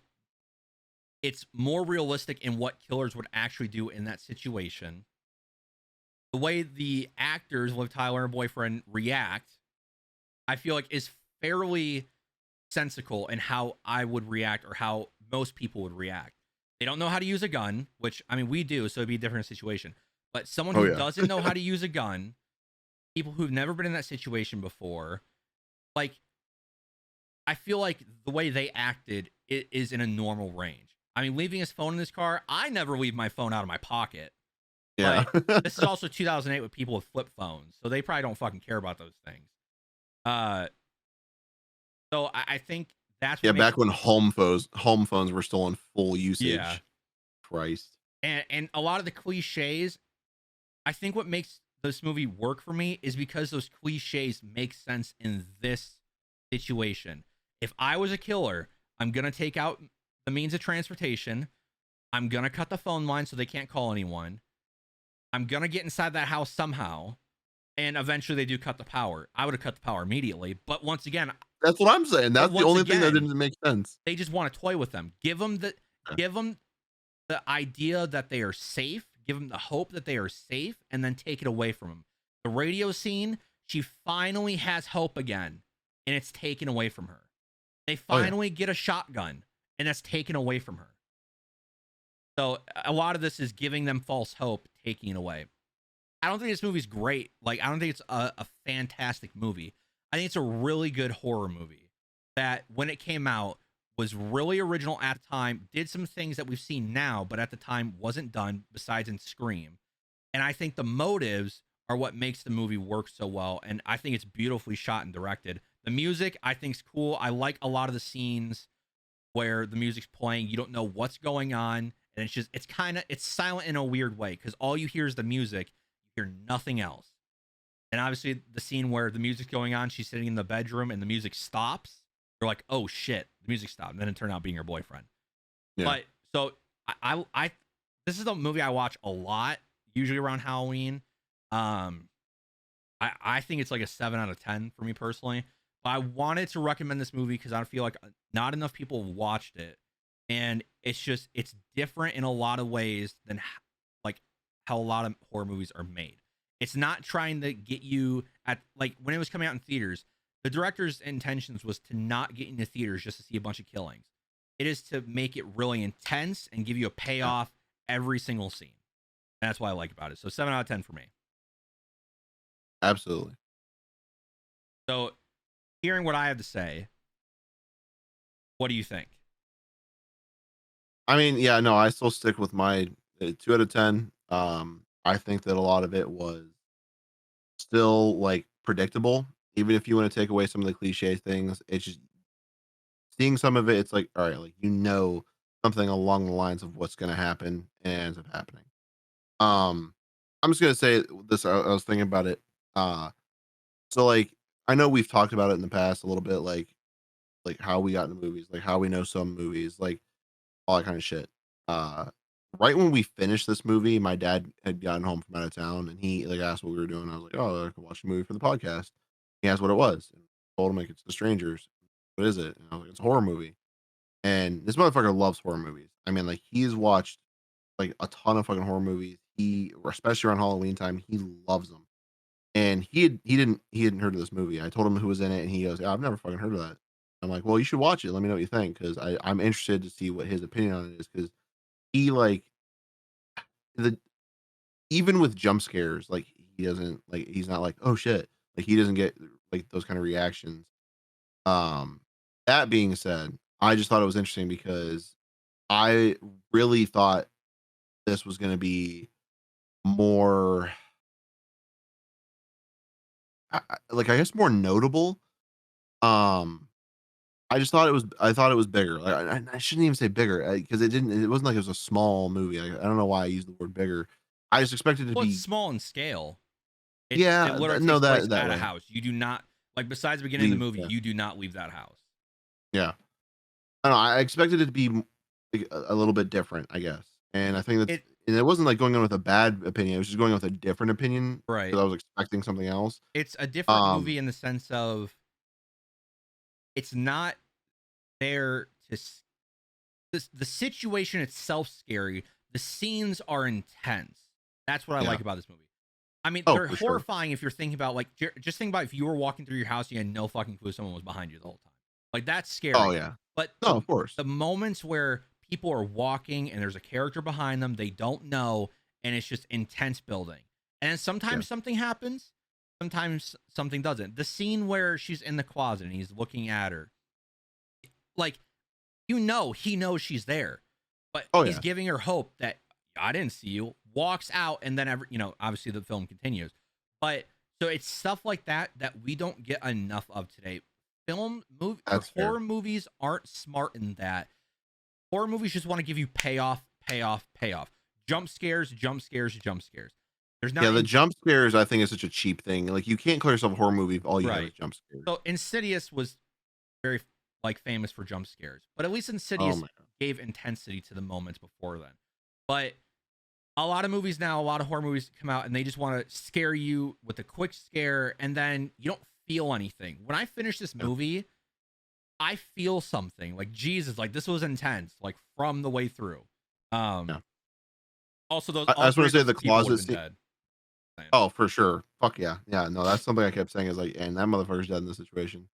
it's more realistic in what killers would actually do in that situation. The way the actors, Liv Tyler and her boyfriend, react, I feel like is fairly sensical in how I would react or how most people would react. They don't know how to use a gun, which I mean we do, so it'd be a different situation. But someone Oh, who yeah. doesn't know how to use a gun, people who've never been in that situation before, like I feel like the way they acted is in a normal range. I mean, leaving his phone in his car, I never leave my phone out of my pocket. Yeah. But this is also 2008 with people with flip phones, so they probably don't fucking care about those things. Uh, so I think that's what Yeah, makes back when home phones were still in full yeah, usage. Christ. and a lot of the cliches. I think what makes this movie work for me is because those cliches make sense in this situation. If I was a killer, I'm gonna take out the means of transportation. I'm gonna cut the phone line so they can't call anyone. I'm gonna get inside that house somehow, and eventually they do cut the power. I would have cut the power immediately, but once again, That's what I'm saying, but that's the once only thing that again, didn't make sense. they just want to toy with them. Yeah. Give them the idea that they are safe, give them the hope that they are safe, and then take it away from them. The radio scene, she finally has hope again, and it's taken away from her. They Oh, yeah. finally get a shotgun, and that's taken away from her. So a lot of this is giving them false hope, taking it away. I don't think this movie's great. Like, I don't think it's a fantastic movie. I think it's a really good horror movie that, when it came out, was really original at the time, did some things that we've seen now, but at the time wasn't done besides in Scream. And I think the motives are what makes the movie work so well. And I think it's beautifully shot and directed. The music, I think, is cool. I like a lot of the scenes where the music's playing. You don't know what's going on. And it's silent in a weird way because all you hear is the music. You hear nothing else. And obviously, the scene where the music's going on, she's sitting in the bedroom and the music stops. You're like, oh shit, the music stopped. And then it turned out being her boyfriend. Yeah. But so this is a movie I watch a lot, usually around Halloween. Um, I think it's like a 7 out of 10 for me personally. But I wanted to recommend this movie because I feel like not enough people have watched it, and it's different in a lot of ways than like how a lot of horror movies are made. It's not trying to get you at like when it was coming out in theaters. The director's intentions was to not get into theaters just to see a bunch of killings. It is to make it really intense and give you a Yeah. payoff every single scene. And that's what I like about it. So 7 out of 10 for me. Absolutely. So hearing what I have to say, what do you think? I mean, yeah, no, I still stick with my 2 out of 10. I think that a lot of it was still, like, predictable. Even if you wanna take away some of the cliche things, it's just seeing some of it, it's like, alright, like, you know something along the lines of what's gonna happen, and it ends up happening. Um, I'm just gonna say this, I was thinking about it, so, like, I know we've talked about it in the past a little bit, like, how we got into movies, like, how we know some movies, like, all that kinda shit. Uh, right when we finished this movie, my dad had gotten home from out of town, and he, like, asked what we were doing. I was like, "Oh, I can watch a movie for the podcast." He asked what it was, and I told him, like, "It's The Strangers." "What is it?" And I was like, "It's a horror movie." And this motherfucker loves horror movies. I mean, like, he's watched, like, a ton of fucking horror movies. Especially around Halloween time, he loves them. And he hadn't heard of this movie. I told him who was in it, and he goes, "Yeah, I've never fucking heard of that." I'm like, "Well, you should watch it. Let me know what you think, because I'm interested to see what his opinion on it is, because he, like, the even with jump scares, like, he doesn't like, he's not like, "Oh, shit." Like, he doesn't get, like, those kind of reactions. Um, that being said, I just thought it was interesting because I really thought this was gonna be more, like, I guess more notable. Um, I thought it was bigger. Like, I shouldn't even say bigger, because it wasn't like it was a small movie. I don't know why I used the word bigger. I just expected it to Well, it's be, small in scale. It yeah, literally no, takes place that at a way. house. You do not like besides the beginning of the Leave, movie, yeah, you do not leave that house. yeah. I don't know, I expected it to be like a little bit different, I guess. And I think that's, It and it wasn't like going on with a bad opinion. It was just going with a different opinion right. because I was expecting something else. It's a different Um, movie in the sense of it's not there to the situation itself scary. The scenes are intense. That's what I yeah. like about this movie. I mean, Oh, they're for sure. horrifying if you're thinking about like just think about if you were walking through your house and you had no fucking clue someone was behind you the whole time. Like that's Oh, scary. yeah. But No, of course. the moments where people are walking and there's a character behind them they don't know and it's just intense building. And then Yeah, sometimes something happens, sometimes something doesn't. The scene where she's in the closet and he's looking at her, like he knows she's there, but oh, he's yeah. giving her hope that I didn't see you. Walks out, and then obviously the film continues. But so it's stuff like that that we don't get enough of today. Film movie or That's fair. horror movies aren't smart in that. Horror movies just want to give you payoff, payoff, payoff. Jump scares, jump scares, jump scares. There's Yeah, not the in jump scares I think is such a cheap thing. Like, you can't call yourself a horror movie if all you have is right. jump scares. So Insidious was very like famous for jump scares, but at least Oh Insidious my god. gave intensity to the moments before then. But a lot of movies now, a lot of horror movies come out and they just want to scare you with a quick scare and then you don't feel anything. When I finish this Yeah, movie, I feel something like Jesus, like this was intense, like from the way through. Um yeah. also those I all just three wanna of say those the people would have closet been scene. dead. Same. Oh, for sure. Fuck yeah. Yeah, no, that's something I kept saying is like, and that motherfucker's dead in this situation.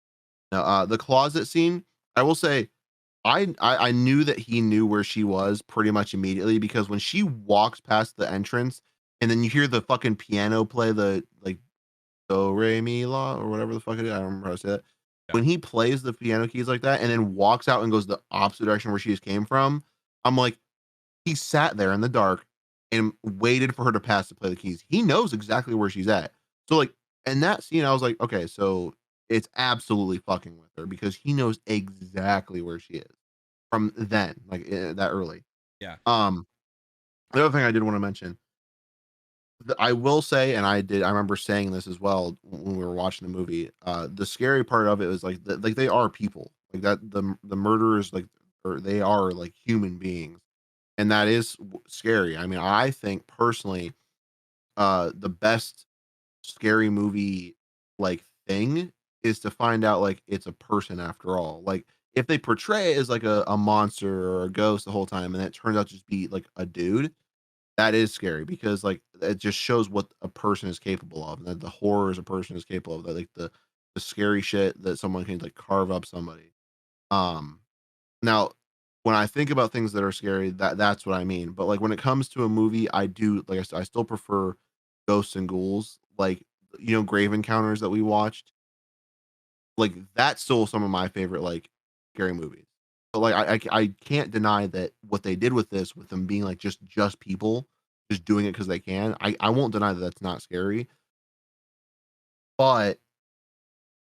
Now, the closet scene, I will say, I knew that he knew where she was pretty much immediately because when she walks past the entrance and then you hear the fucking piano play the, like, do, re, mi, la, or whatever the fuck it is, I don't remember how to say that. Yeah. When he plays the piano keys like that and then walks out and goes the opposite direction where she just came from, I'm like, he sat there in the dark and waited for her to pass to play the keys. He knows exactly where she's at. So, like, in that scene, I was like, okay, so it's absolutely fucking with her because he knows exactly where she is from then, like, that early. Yeah. Um, the other thing I did want to mention, I will say, and I remember saying this as well when we were watching the movie. The scary part of it was like, like they are people, like that. The murderers, like, or they are like human beings, and that is scary. I mean, I think personally, the best scary movie like thing is to find out like it's a person after all. Like, if they portray it as like a monster or a ghost the whole time, and it turns out to just be like a dude, that is scary because like it just shows what a person is capable of, and that the horrors a person is capable of. That like the scary shit that someone can like carve up somebody. Um, Now, when I think about things that are scary, that's what I mean. But like when it comes to a movie, I do like I said, I still prefer ghosts and ghouls. Like, Grave Encounters that we watched. Like, that's still some of my favorite like scary movies. But like I can't deny that what they did with this, with them being like just people, just doing it because they can. I won't deny that that's not scary, but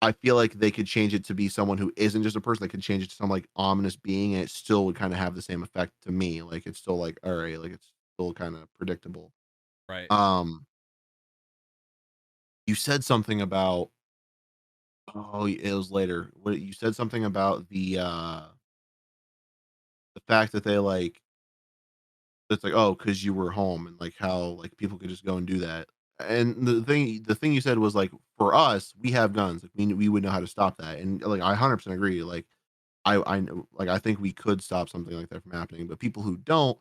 I feel like they could change it to be someone who isn't just a person. They could change it to some like ominous being, and it still would kind of have the same effect to me. Like, it's still like, all right, like it's still kind of predictable. Right. Um, you said something about, it was later. What you said something about the fact that they like, it's like, oh, because you were home, and like how like people could just go and do that. And the thing you said was like, for us, we have guns. Like, we would know how to stop that. And like, I 100% agree. Like, I know, like, I think we could stop something like that from happening, but people who don't,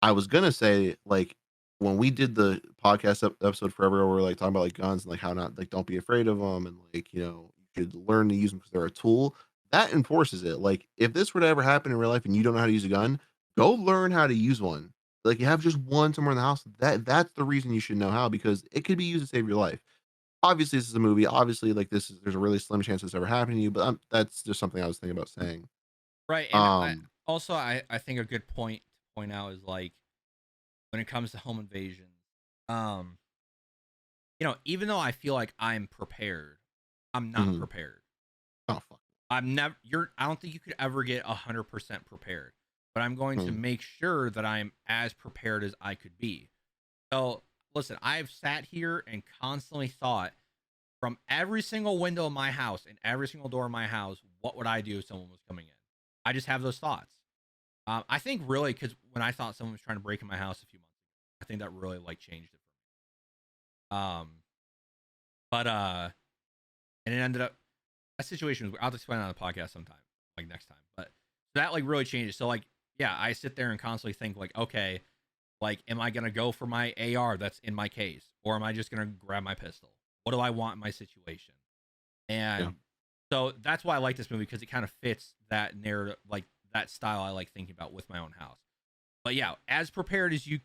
I was gonna say, like, when we did the podcast episode forever, where we're like talking about like guns and like how not, like, don't be afraid of them, and like, you should learn to use them because they're a tool. That enforces it. Like, if this were to ever happen in real life and you don't know how to use a gun, go learn how to use one. Like, you have just one somewhere in the house. That's the reason you should know how, because it could be used to save your life. Obviously, this is a movie. Obviously, like, there's a really slim chance this ever happening to you, but that's just something I was thinking about saying. Right. And Um, I think a good point to point out is like when it comes to home invasions, um, even though I feel like I'm prepared, I'm not mhm. prepared. Oh, fuck. I'm never you're I don't think you could ever get 100% prepared, but I'm going to Mhm. make sure that I'm as prepared as I could be. So listen, I've sat here and constantly thought from every single window of my house and every single door of my house, what would I do if someone was coming in? I just have those thoughts. I think really because when I thought someone was trying to break in my house a few months ago, I think that really like changed it for me. But and it ended up that situation was. I'll have to explain it on the podcast sometime, like next time. But that like really changed. So like, yeah, I sit there and constantly think like, okay, like, am I gonna go for my AR that's in my case, or am I just gonna grab my pistol? What do I want in my situation? Yeah. And so that's why I like this movie because it kind of fits that narrative, like that style I like thinking about with my own house. But yeah, as prepared as you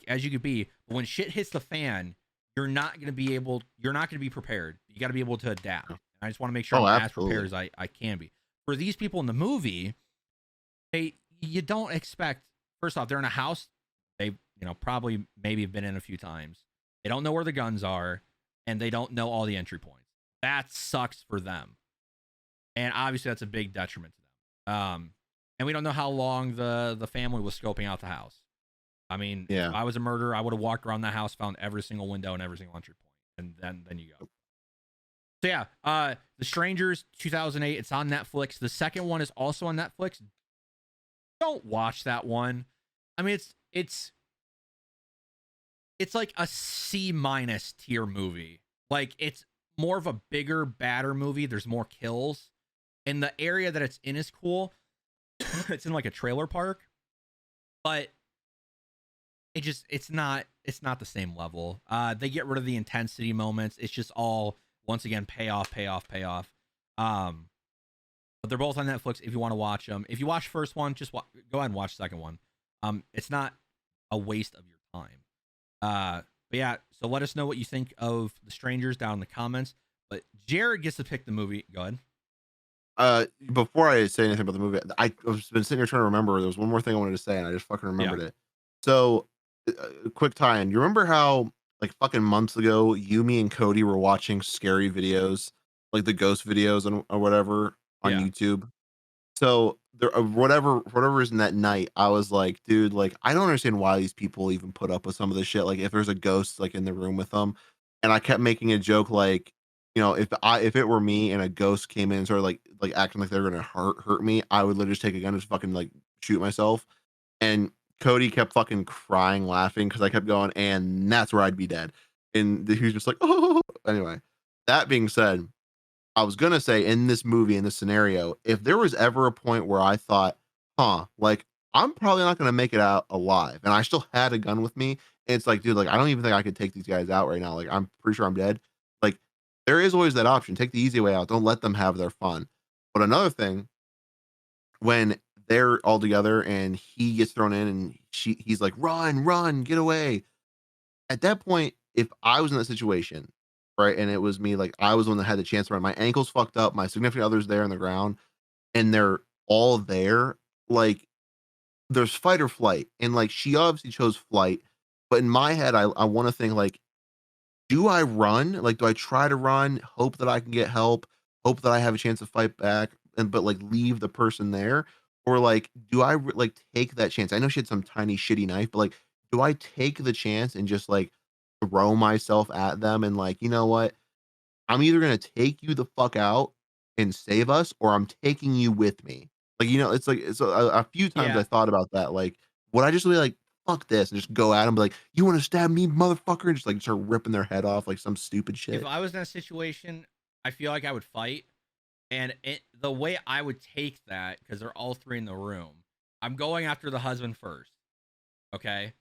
as you could be, but when shit hits the fan, you're not gonna be prepared. You gotta be able to adapt. Yeah. And I just want to make sure Oh, I'm as prepared absolutely. as I can be. For these people in the movie, you don't expect first off, they're in a house they probably maybe have been in a few times. They don't know where the guns are, and they don't know all the entry points. That sucks for them. And obviously that's a big detriment to them. And we don't know how long the family was scoping out the house. I mean, if Yeah. I was a murderer, I would have walked around the house, found every single window and every single entry point, and then you go. So yeah, The Strangers 2008. It's on Netflix. The second one is also on Netflix. Don't watch that one. I mean, it's like a C minus tier movie. Like it's more of a bigger, badder movie. There's more kills, and the area that it's in is cool. It's in like a trailer park, but it's not the same level. They get rid of the intensity moments. It's just all once again payoff, payoff, payoff. But they're both on Netflix if you want to watch them. If you watch first one, just go ahead and watch the second one. It's not a waste of your time. But yeah, so let us know what you think of The Strangers down in the comments. But Jared gets to pick the movie. Go ahead. Before I say anything about the movie, I've been sitting here trying to remember. There was one more thing I wanted to say, and I just fucking Yeah. remembered it. So, quick tie-in. You remember how like fucking months ago, you, me, and Cody were watching scary videos, like the ghost videos and or whatever on Yeah. YouTube? So there, for whatever reason that night, I was like, dude, like I don't understand why these people even put up with some of this shit. Like if there's a ghost like in the room with them, and I kept making a joke like, if it were me and a ghost came in and started like acting like they're gonna hurt me, I would literally just take a gun and just fucking like shoot myself. And Cody kept fucking crying, laughing because I kept going, and that's where I'd be dead. And he was just like, oh. Anyway, that being said, I was gonna say in this movie, in this scenario, if there was ever a point where I thought, like I'm probably not gonna make it out alive, and I still had a gun with me, and it's like, dude, like I don't even think I could take these guys out right now. Like I'm pretty sure I'm dead. Like there is always that option. Take the easy way out. Don't let them have their fun. But another thing, when they're all together and he gets thrown in and he's like, run, run, get away. At that point, if I was in that situation, right, and it was me, like I was the one that had the chance to run, my ankle's fucked up, my significant other's there on the ground, and they're all there, like there's fight or flight. And like she obviously chose flight, but in my head, I want to think like, do I run? Like, do I try to run, hope that I can get help, hope that I have a chance to fight back, and but like leave the person there? Or like, do I like take that chance? I know she had some tiny shitty knife, but like, do I take the chance and just like throw myself at them and like, you know what? I'm either gonna take you the fuck out and save us, or I'm taking you with me. Like, it's like it's a few times I Yeah. thought about that. Like, would I just be like, fuck this, and just go at them, be like, you want to stab me, motherfucker? And just like start ripping their head off like some stupid If shit. I was in that situation, I feel like I would fight. And the way I would take that, because they're all three in the room, I'm going after the husband first. Okay.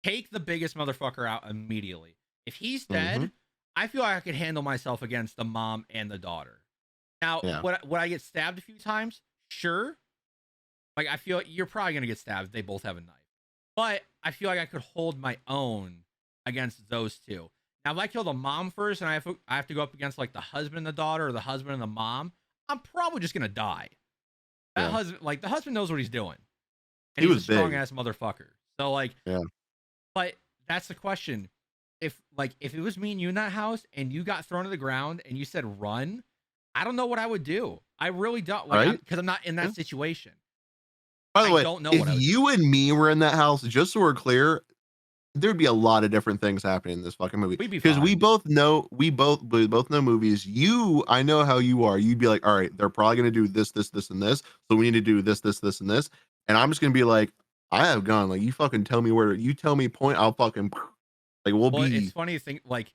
Take the biggest motherfucker out immediately. If he's Hmm. dead, I feel like I could handle myself against the mom and the daughter. Now, Yeah. would I get stabbed a few times? Sure. Like I feel like you're probably gonna get stabbed. They both have a knife, but I feel like I could hold my own against those two. Now, if I kill the mom first and I have to go up against like the husband and the daughter or the husband and the mom, I'm probably just gonna die. That Yeah. husband, like the husband, knows what he's doing, and He he's a was strong big. ass motherfucker. So like, Yeah. but that's the question. If it was me and you in that house and you got thrown to the ground and you said run, I don't know what I would do. I really don't like Right. because I'm not in Yeah. that situation. By the I way, don't know if what I would do. you and me were in that house, just so we're clear, there'd be a lot of different things happening in this fucking movie We'd be because fine. we both know movies. I know how you are. You'd be like, all right, they're probably gonna do this, this, this, and this, so we need to do this, this, this, and this. And I'm just gonna be like, I have gun. Like you fucking tell me where. You tell me point. I'll fucking like we'll Well, it's be. funny to think like,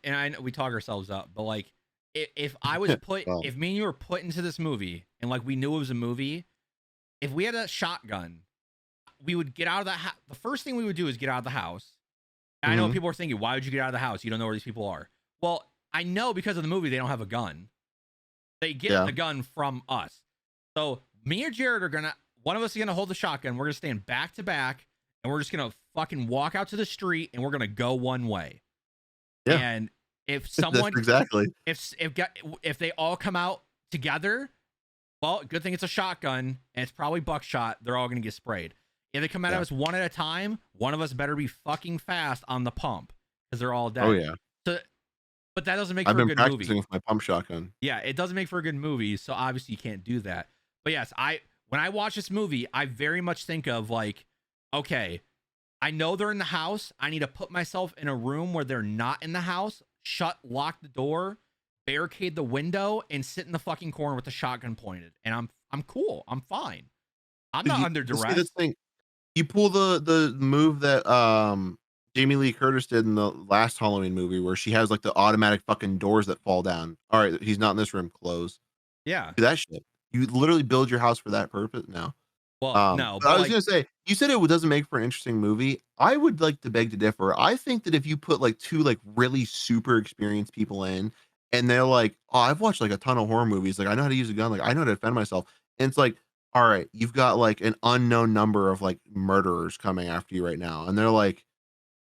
and I know we talk ourselves up, but like, if I was put, Well, if me and you were put into this movie and like we knew it was a movie, if we had a shotgun, we would get out of the house. The first thing we would do is get out of the house. And I know what mhm, people are thinking. Why would you get out of the house? You don't know where these people are. Well, I know because of the movie they don't have a gun. They get yeah, the gun from us. So me or Jared are gonna. One of us is gonna hold the shotgun. We're gonna stand back to back, and we're just gonna fucking walk out to the street, and we're gonna go one way. yeah. And if That's someone, exactly. if they all come out together, well, good thing it's a shotgun and it's probably buckshot. They're all gonna get sprayed. If they come at Yeah. us one at a time, one of us better be fucking fast on the pump because they're all Oh dead. yeah. So, but that doesn't make I've for a been good practicing movie. with my pump shotgun. Yeah, it doesn't make for a good movie. So obviously you can't do that. But yes, when I watch this movie, I very much think of like, okay, I know they're in the house. I need to put myself in a room where they're not in the house, lock the door, barricade the window, and sit in the fucking corner with the shotgun pointed. And I'm cool. I'm fine. I'm not under See the duress. thing. You pull the move that Jamie Lee Curtis did in the last Halloween movie where she has like the automatic fucking doors that fall down. All right, he's not in this room. Close. Yeah. Do that shit. You literally build your house for that purpose now. Well, no, But but I was like, gonna say, you said it doesn't make for an interesting movie. I would like to beg to differ. I think that if you put like two like really super experienced people in, and they're like, "Oh, I've watched like a ton of horror movies. Like I know how to use a gun. Like I know how to defend myself." And it's like, all right, you've got like an unknown number of like murderers coming after you right now, and they're like,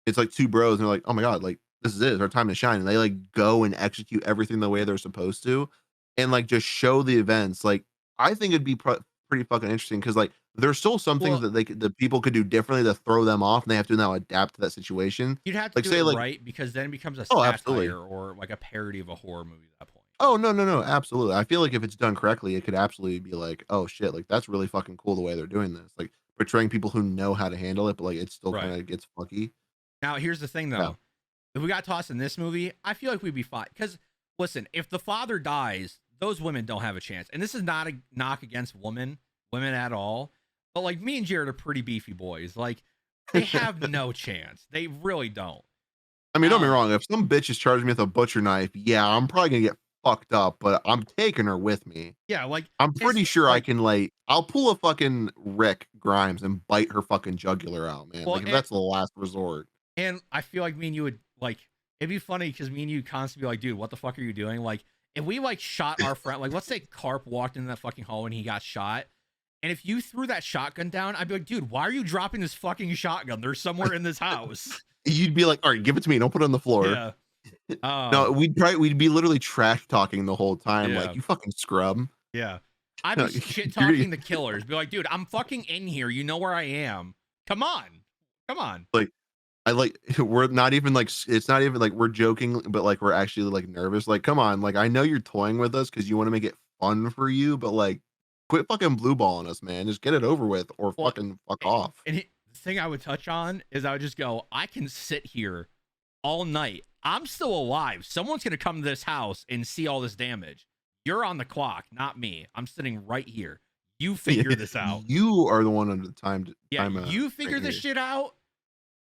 it's like two bros, and they're like, "Oh my god, like this is it. It's our time to shine." And they like go and execute everything the way they're supposed to, and like just show the events. Like I think it'd be pretty fucking interesting because like there's still some things well, that that people could do differently to throw them off, and they have to now adapt to that situation. you'd have to Like do it say like, right because then it becomes a oh, absolutely. satire or like a parody of a horror movie at that point. Oh no, no, no, absolutely. I feel like if it's done correctly, it could absolutely be like, oh shit, like that's really fucking cool the way they're doing this. Like portraying people who know how to handle it, but like it still kind Right. of gets fucky. Now, here's the thing Yeah. though. If we got tossed in this movie, I feel like we'd be fine. Because listen, if the father dies, those women don't have a chance. And this is not a knock against women at all. But like me and Jared are pretty beefy boys. Like they have no chance. They really don't. I mean, don't get me Um, wrong. If some bitch is charging me with a butcher knife, yeah, I'm probably gonna get fucked up, but I'm taking her with me. yeah, like I'm it's pretty sure I like, can like I'll pull a fucking Rick Grimes and bite her fucking jugular out, man. well, Like if that's the last resort. and I feel like me and you would like it'd be funny because me and you constantly be like, dude, what the fuck are you doing? Like, if we like shot our friend, like let's say Carp walked into that fucking hall and he got shot. And if you threw that shotgun down, I'd be like, dude, why are you dropping this fucking shotgun? There's somewhere in this house. You'd be like, all right, give it to me. Don't put it on the floor. Yeah. No, Um, we'd be literally trash talking the whole time, like yeah. you fucking scrub. Yeah. I'd be No, shit you're talking the killers. Be like, dude, I'm fucking in here. You know where I am. Come on. Come on. like I like we're not even like it's not even like we're joking, but like we're actually like nervous. Like, come on, like I know you're toying with us because you want to make it fun for you, but like quit fucking blue balling us, man. Just get it over with or Well, fucking fuck off. the thing I would touch on is I would just go, I can sit here all night. I'm still alive. Someone's going to come to this house and see all this damage. You're on the clock, not me. I'm sitting right here. You figure this out. You are the one under the Yeah, time you figure right this here. shit out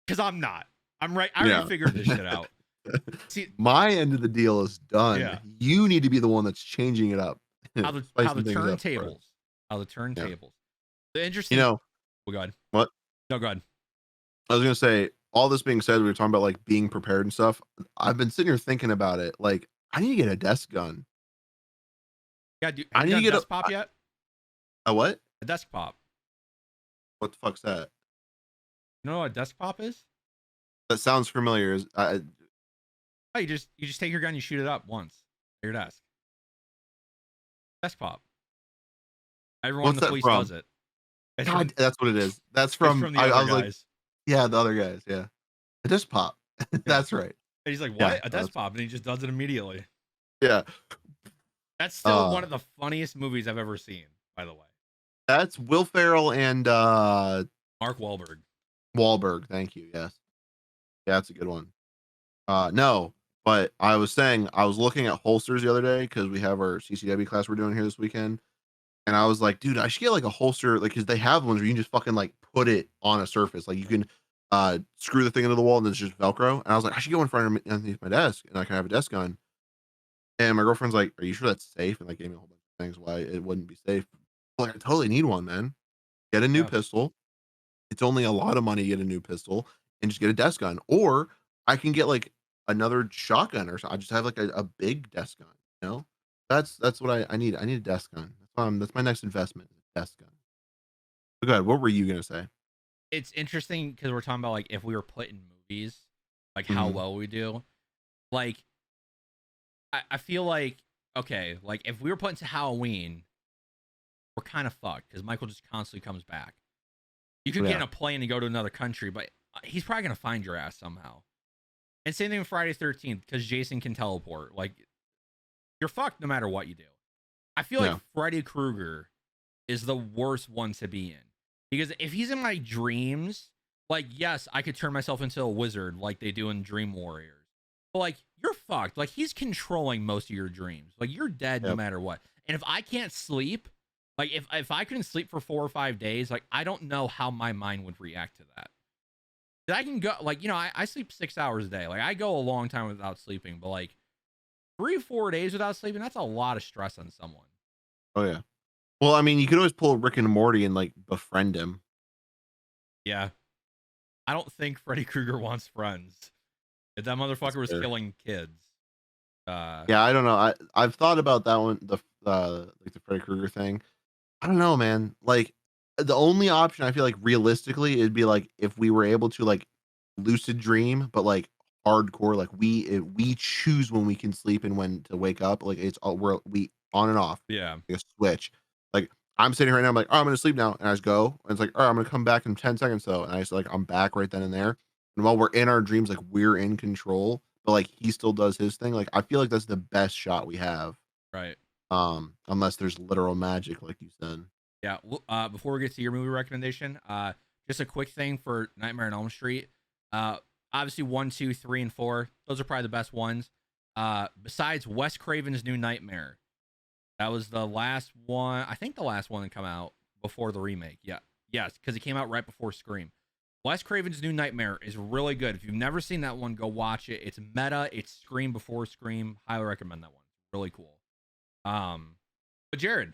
because I'm not. I'm right. I Yeah. already figured this shit out. See, My end of the deal is done. yeah. You need to be the one that's changing it up. How the Spicing things up for us. turntables. How the Yeah. turntables. The You interesting. know Oh god. what? No god. I was gonna say, all this being said, we were talking about like being prepared and stuff. I've been sitting here thinking about it. Like, I need to get a desk gun. Yeah, dude, I have you need to done get desk pop yet? a what? A desk pop. What the fuck's that? You know what a desk pop is? That sounds familiar. Oh, you just take your gun, you shoot it up once at your desk. Desk pop. Everyone in What's the that police from? does it. It's God, from, that's what it is. That's it's from. from the I other was like, guys. yeah, the other guys. Yeah, a desk pop. Yeah. That's right. And he's like, Yeah, what? A desk pop, and he just does it immediately. yeah. That's still Uh, one of the funniest movies I've ever seen, by the way. that's Will Ferrell and Mark Wahlberg. Wahlberg. Thank you. Yes. Yeah, that's a good one. No, but I was saying I was looking at holsters the other day because we have our CCW class we're doing here this weekend, and I was like, dude, I should get like a holster, like because they have ones where you can just fucking like put it on a surface, like you can screw the thing into the wall and then it's just Velcro. And I was like, I should get one for underneath my desk, and I can have a desk gun. And my girlfriend's like, "Are you sure that's safe?" And like gave me a whole bunch of things why it wouldn't be safe. Like, I totally need one, man. Get a new Yeah. pistol. It's only a lot of money to get a new pistol and just get a desk gun. Or I can get like another shotgun or something. I just have like a big desk gun, you know? That's what I need. I need a desk gun. That's my next investment, desk gun. But go ahead. What were you gonna say? It's interesting because we're talking about like if we were put in movies, like how Mhm. well we do. Like I feel like okay, like if we were put into Halloween, we're kind of fucked because Michael just constantly comes back. You could get in Yeah. a plane and go to another country, but he's probably gonna find your ass somehow. And same thing with Friday 13th because Jason can teleport. Like you're fucked no matter what you do. I feel like Yeah. Freddy Krueger is the worst one to be in because if he's in my dreams, like yes, I could turn myself into a wizard like they do in Dream Warriors. But like you're fucked. Like he's controlling most of your dreams. Like you're dead no Yep. matter what. And if I can't sleep, like if I couldn't sleep for 4 or 5 days, like I don't know how my mind would react to that. I can go like I sleep 6 hours a day. Like I go a long time without sleeping, but like 3 or 4 days without sleeping, that's a lot of stress on someone. Oh yeah. Well, I mean, you could always pull Rick and Morty and like befriend him. Yeah. I don't think Freddy Krueger wants friends. If that That's motherfucker was fair. killing kids. Uh Yeah, I don't know. I've thought about that one, like the Freddy Krueger thing. I don't know, man. Like the only option I feel like realistically it'd be like if we were able to like lucid dream, but like hardcore, like we choose when we can sleep and when to wake up. Like it's all we on and off, yeah. like a switch. Like I'm sitting right now, I'm like, oh, I'm gonna sleep now, and I just go, and it's like, all right, I'm gonna come back in 10 seconds though, and I just like I'm back right then and there. And while we're in our dreams, like we're in control, but like he still does his thing. Like I feel like that's the best shot we have. Right. Unless there's literal magic, like you said. Yeah. Before we get to your movie recommendation, just a quick thing for Nightmare on Elm Street. Uh, Obviously 1, 2, 3, and 4. Those are probably the best ones. Besides Wes Craven's New Nightmare, that was the last one. I think the last one to come out before the remake. Yeah. Yes, because it came out right before Scream. Wes Craven's New Nightmare is really good. If you've never seen that one, go watch it. It's meta. It's Scream before Scream. Highly recommend that one. Really cool. Um, but Jared,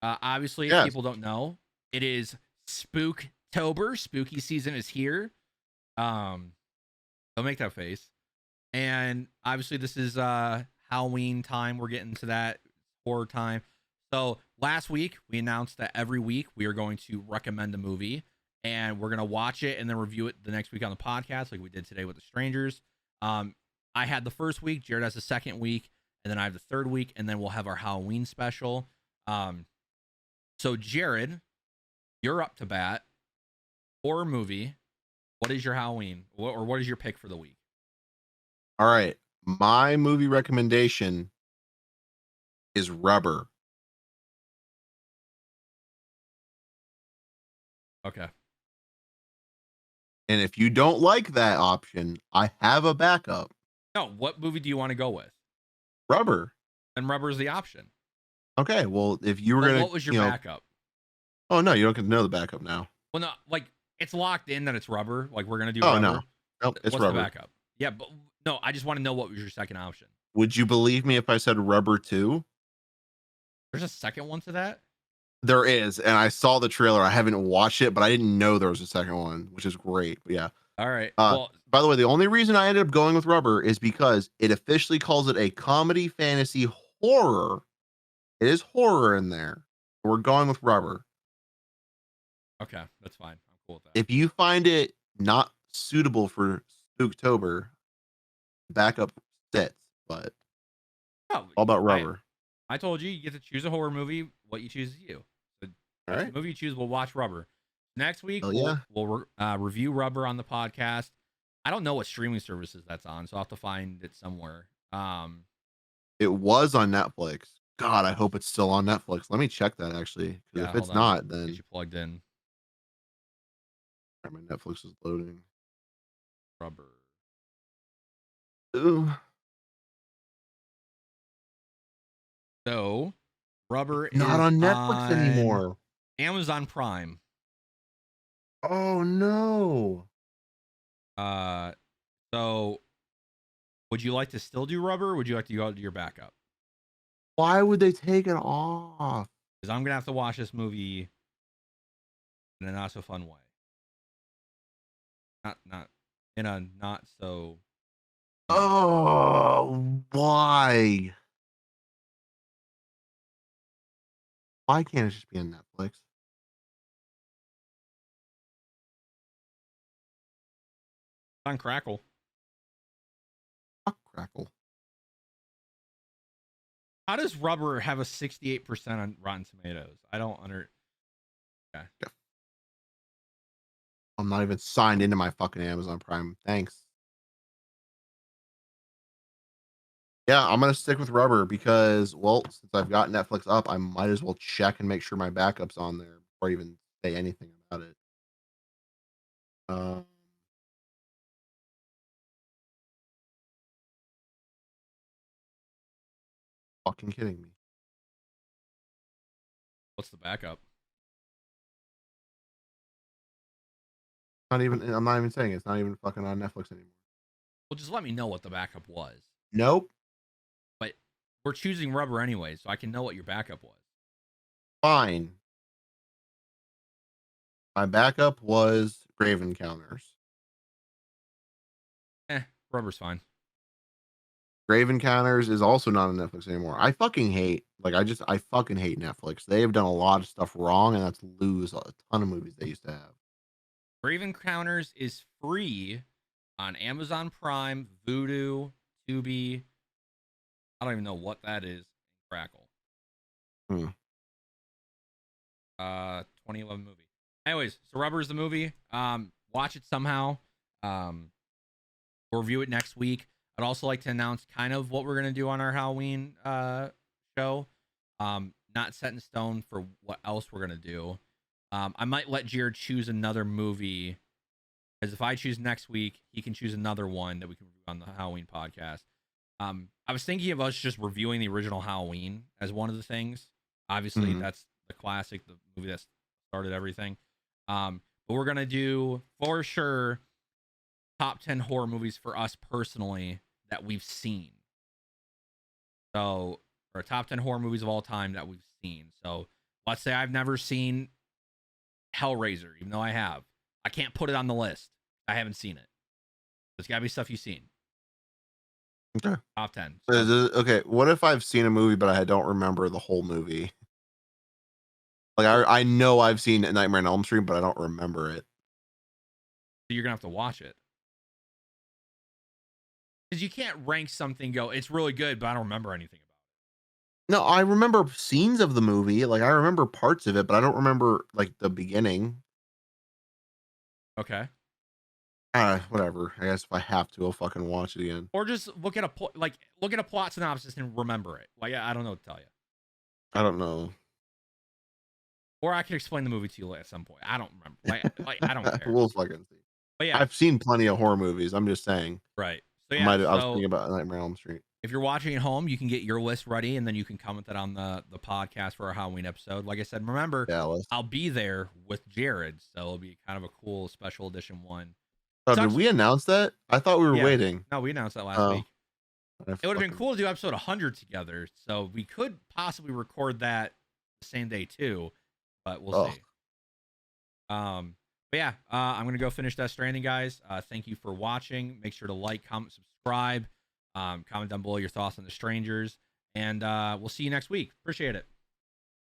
obviously, if Yes. people don't know, it is Spooktober. Spooky season is here. Um, don't make that face. And obviously, this is Halloween time. We're getting to that horror time. So last week we announced that every week we are going to recommend a movie, and we're gonna watch it and then review it the next week on the podcast, like we did today with the strangers. Um, I had the first week. Jared has the second week, and then I have the third week, and then we'll have our Halloween special. Um, so Jared, you're up to bat. Horror movie. What is your Halloween, or what is your pick for the week? All right. My movie recommendation is Rubber. Okay. And if you don't like that option, I have a backup. No, what movie do you want to go with? Rubber. And Rubber is the option. Okay. Well, if you were Well, gonna, what was your backup? oh no, you don't get to know the backup now. Well, no, like it's locked in that it's Rubber. Like we're gonna do Oh no. Rubber. Nope, it's What's the Rubber. backup? Yeah, but no, I just want to know what was your second option. Would you believe me if I said Rubber 2? There's a second one to that. There is, and I saw the trailer. I haven't watched it, but I didn't know there was a second one, which is great. But yeah. All right. Uh, Well, by the way, the only reason I ended up going with Rubber is because it officially calls it a comedy fantasy horror. It is horror in there. We're going with Rubber. okay, that's fine. I'm cool with that. If you find it not suitable for Spooktober, backup sits, but No, all about I Rubber. I told you you get to choose a horror movie. What you choose is you. So All that's the right. movie you choose. We'll watch Rubber. Next week Hell we'll yeah. review Rubber on the podcast. I don't know what streaming services that's on, so I'll have to find it somewhere. It was on Netflix. God, I hope it's still on Netflix. Let me check that actually. Because Yeah, if hold it's on. not, Get then you plugged in. my Netflix is loading. Rubber. Ooh, So, Rubber not is on Netflix on anymore. Amazon Prime. Oh no. Uh, so would you like to still do Rubber? Or would you like to go to your backup? Why would they take it off? Because I'm gonna have to watch this movie in a not so fun way. Not in a not so, you know. Oh, why? Why can't it just be on Netflix? On Crackle. Fuck Crackle. How does Rubber have a 68% on Rotten Tomatoes? I don't under. Okay. Yeah. I'm not even signed into my fucking Amazon Prime. Thanks. Yeah, I'm gonna stick with Rubber because, well, since I've got Netflix up, I might as well check and make sure my backup's on there before I even say anything about it. Um, fucking kidding me. What's the backup? Not even. I'm not even saying it's not even fucking on Netflix anymore. Well, just let me know what the backup was. Nope. But we're choosing Rubber anyway, so I can know what your backup was. Fine. My backup was Grave Encounters. Rubber's fine. Grave Encounters is also not on Netflix anymore. I fucking hate, I fucking hate Netflix. They have done a lot of stuff wrong, and that's lose a ton of movies they used to have. Brave Encounters is free on Amazon Prime, Vudu, Tubi. I don't even know what that is. Crackle. Hmm. 2011 movie. Anyways, so Rubber's the movie. Watch it somehow. We'll review it next week. I'd also like to announce kind of what we're gonna do on our Halloween show. Not set in stone for what else we're gonna do. I might let Jared choose another movie, because if I choose next week, he can choose another one that we can review on the Halloween podcast. I was thinking of us just reviewing the original Halloween as one of the things. Obviously, Mhm. that's the classic, the movie that started everything. But we're gonna do for sure top 10 horror movies for us personally that we've seen. So, or top 10 horror movies of all time that we've seen. So, let's say I've never seen Hellraiser, even though I have. I can't put it on the list. I haven't seen it. There's got to be stuff you've seen. Okay. Top 10. So, Okay. What if I've seen a movie, but I don't remember the whole movie? Like, I know I've seen Nightmare on Elm Street, but I don't remember it. you're going to have to watch it. Because you can't rank something, go, it's really good, but I don't remember anything about No, I remember scenes of the movie. Like, I remember parts of it, but I don't remember, like, the beginning. it. Okay. Whatever. I guess if I have to, I'll fucking watch it again. Or just look at a plot synopsis and remember it. Like, I don't know what to tell you. I don't know. Or I can explain the movie to you at some point. I don't remember. Like I don't care. We'll fucking see. But yeah, I've seen plenty of horror movies. I'm just saying. right. So I yeah, was so thinking about Nightmare on Elm Street. if you're watching at home, you can get your list ready and then you can comment that on the podcast for our Halloween episode. Like I said, remember, Dallas. I'll be there with Jared, so it'll be kind of a cool special edition one. Oh, did Sucks. we announce that? I thought we were Yeah. waiting. No, we announced that last Oh, week. It would have been cool to do episode 100 together, so we could possibly record that the same day too, but we'll see. But yeah, I'm gonna go finish Death Stranding, guys. Thank you for watching. Make sure to like, comment, subscribe. Comment down below your thoughts on The Strangers, and we'll see you next week. Appreciate it.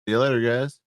See you later, guys.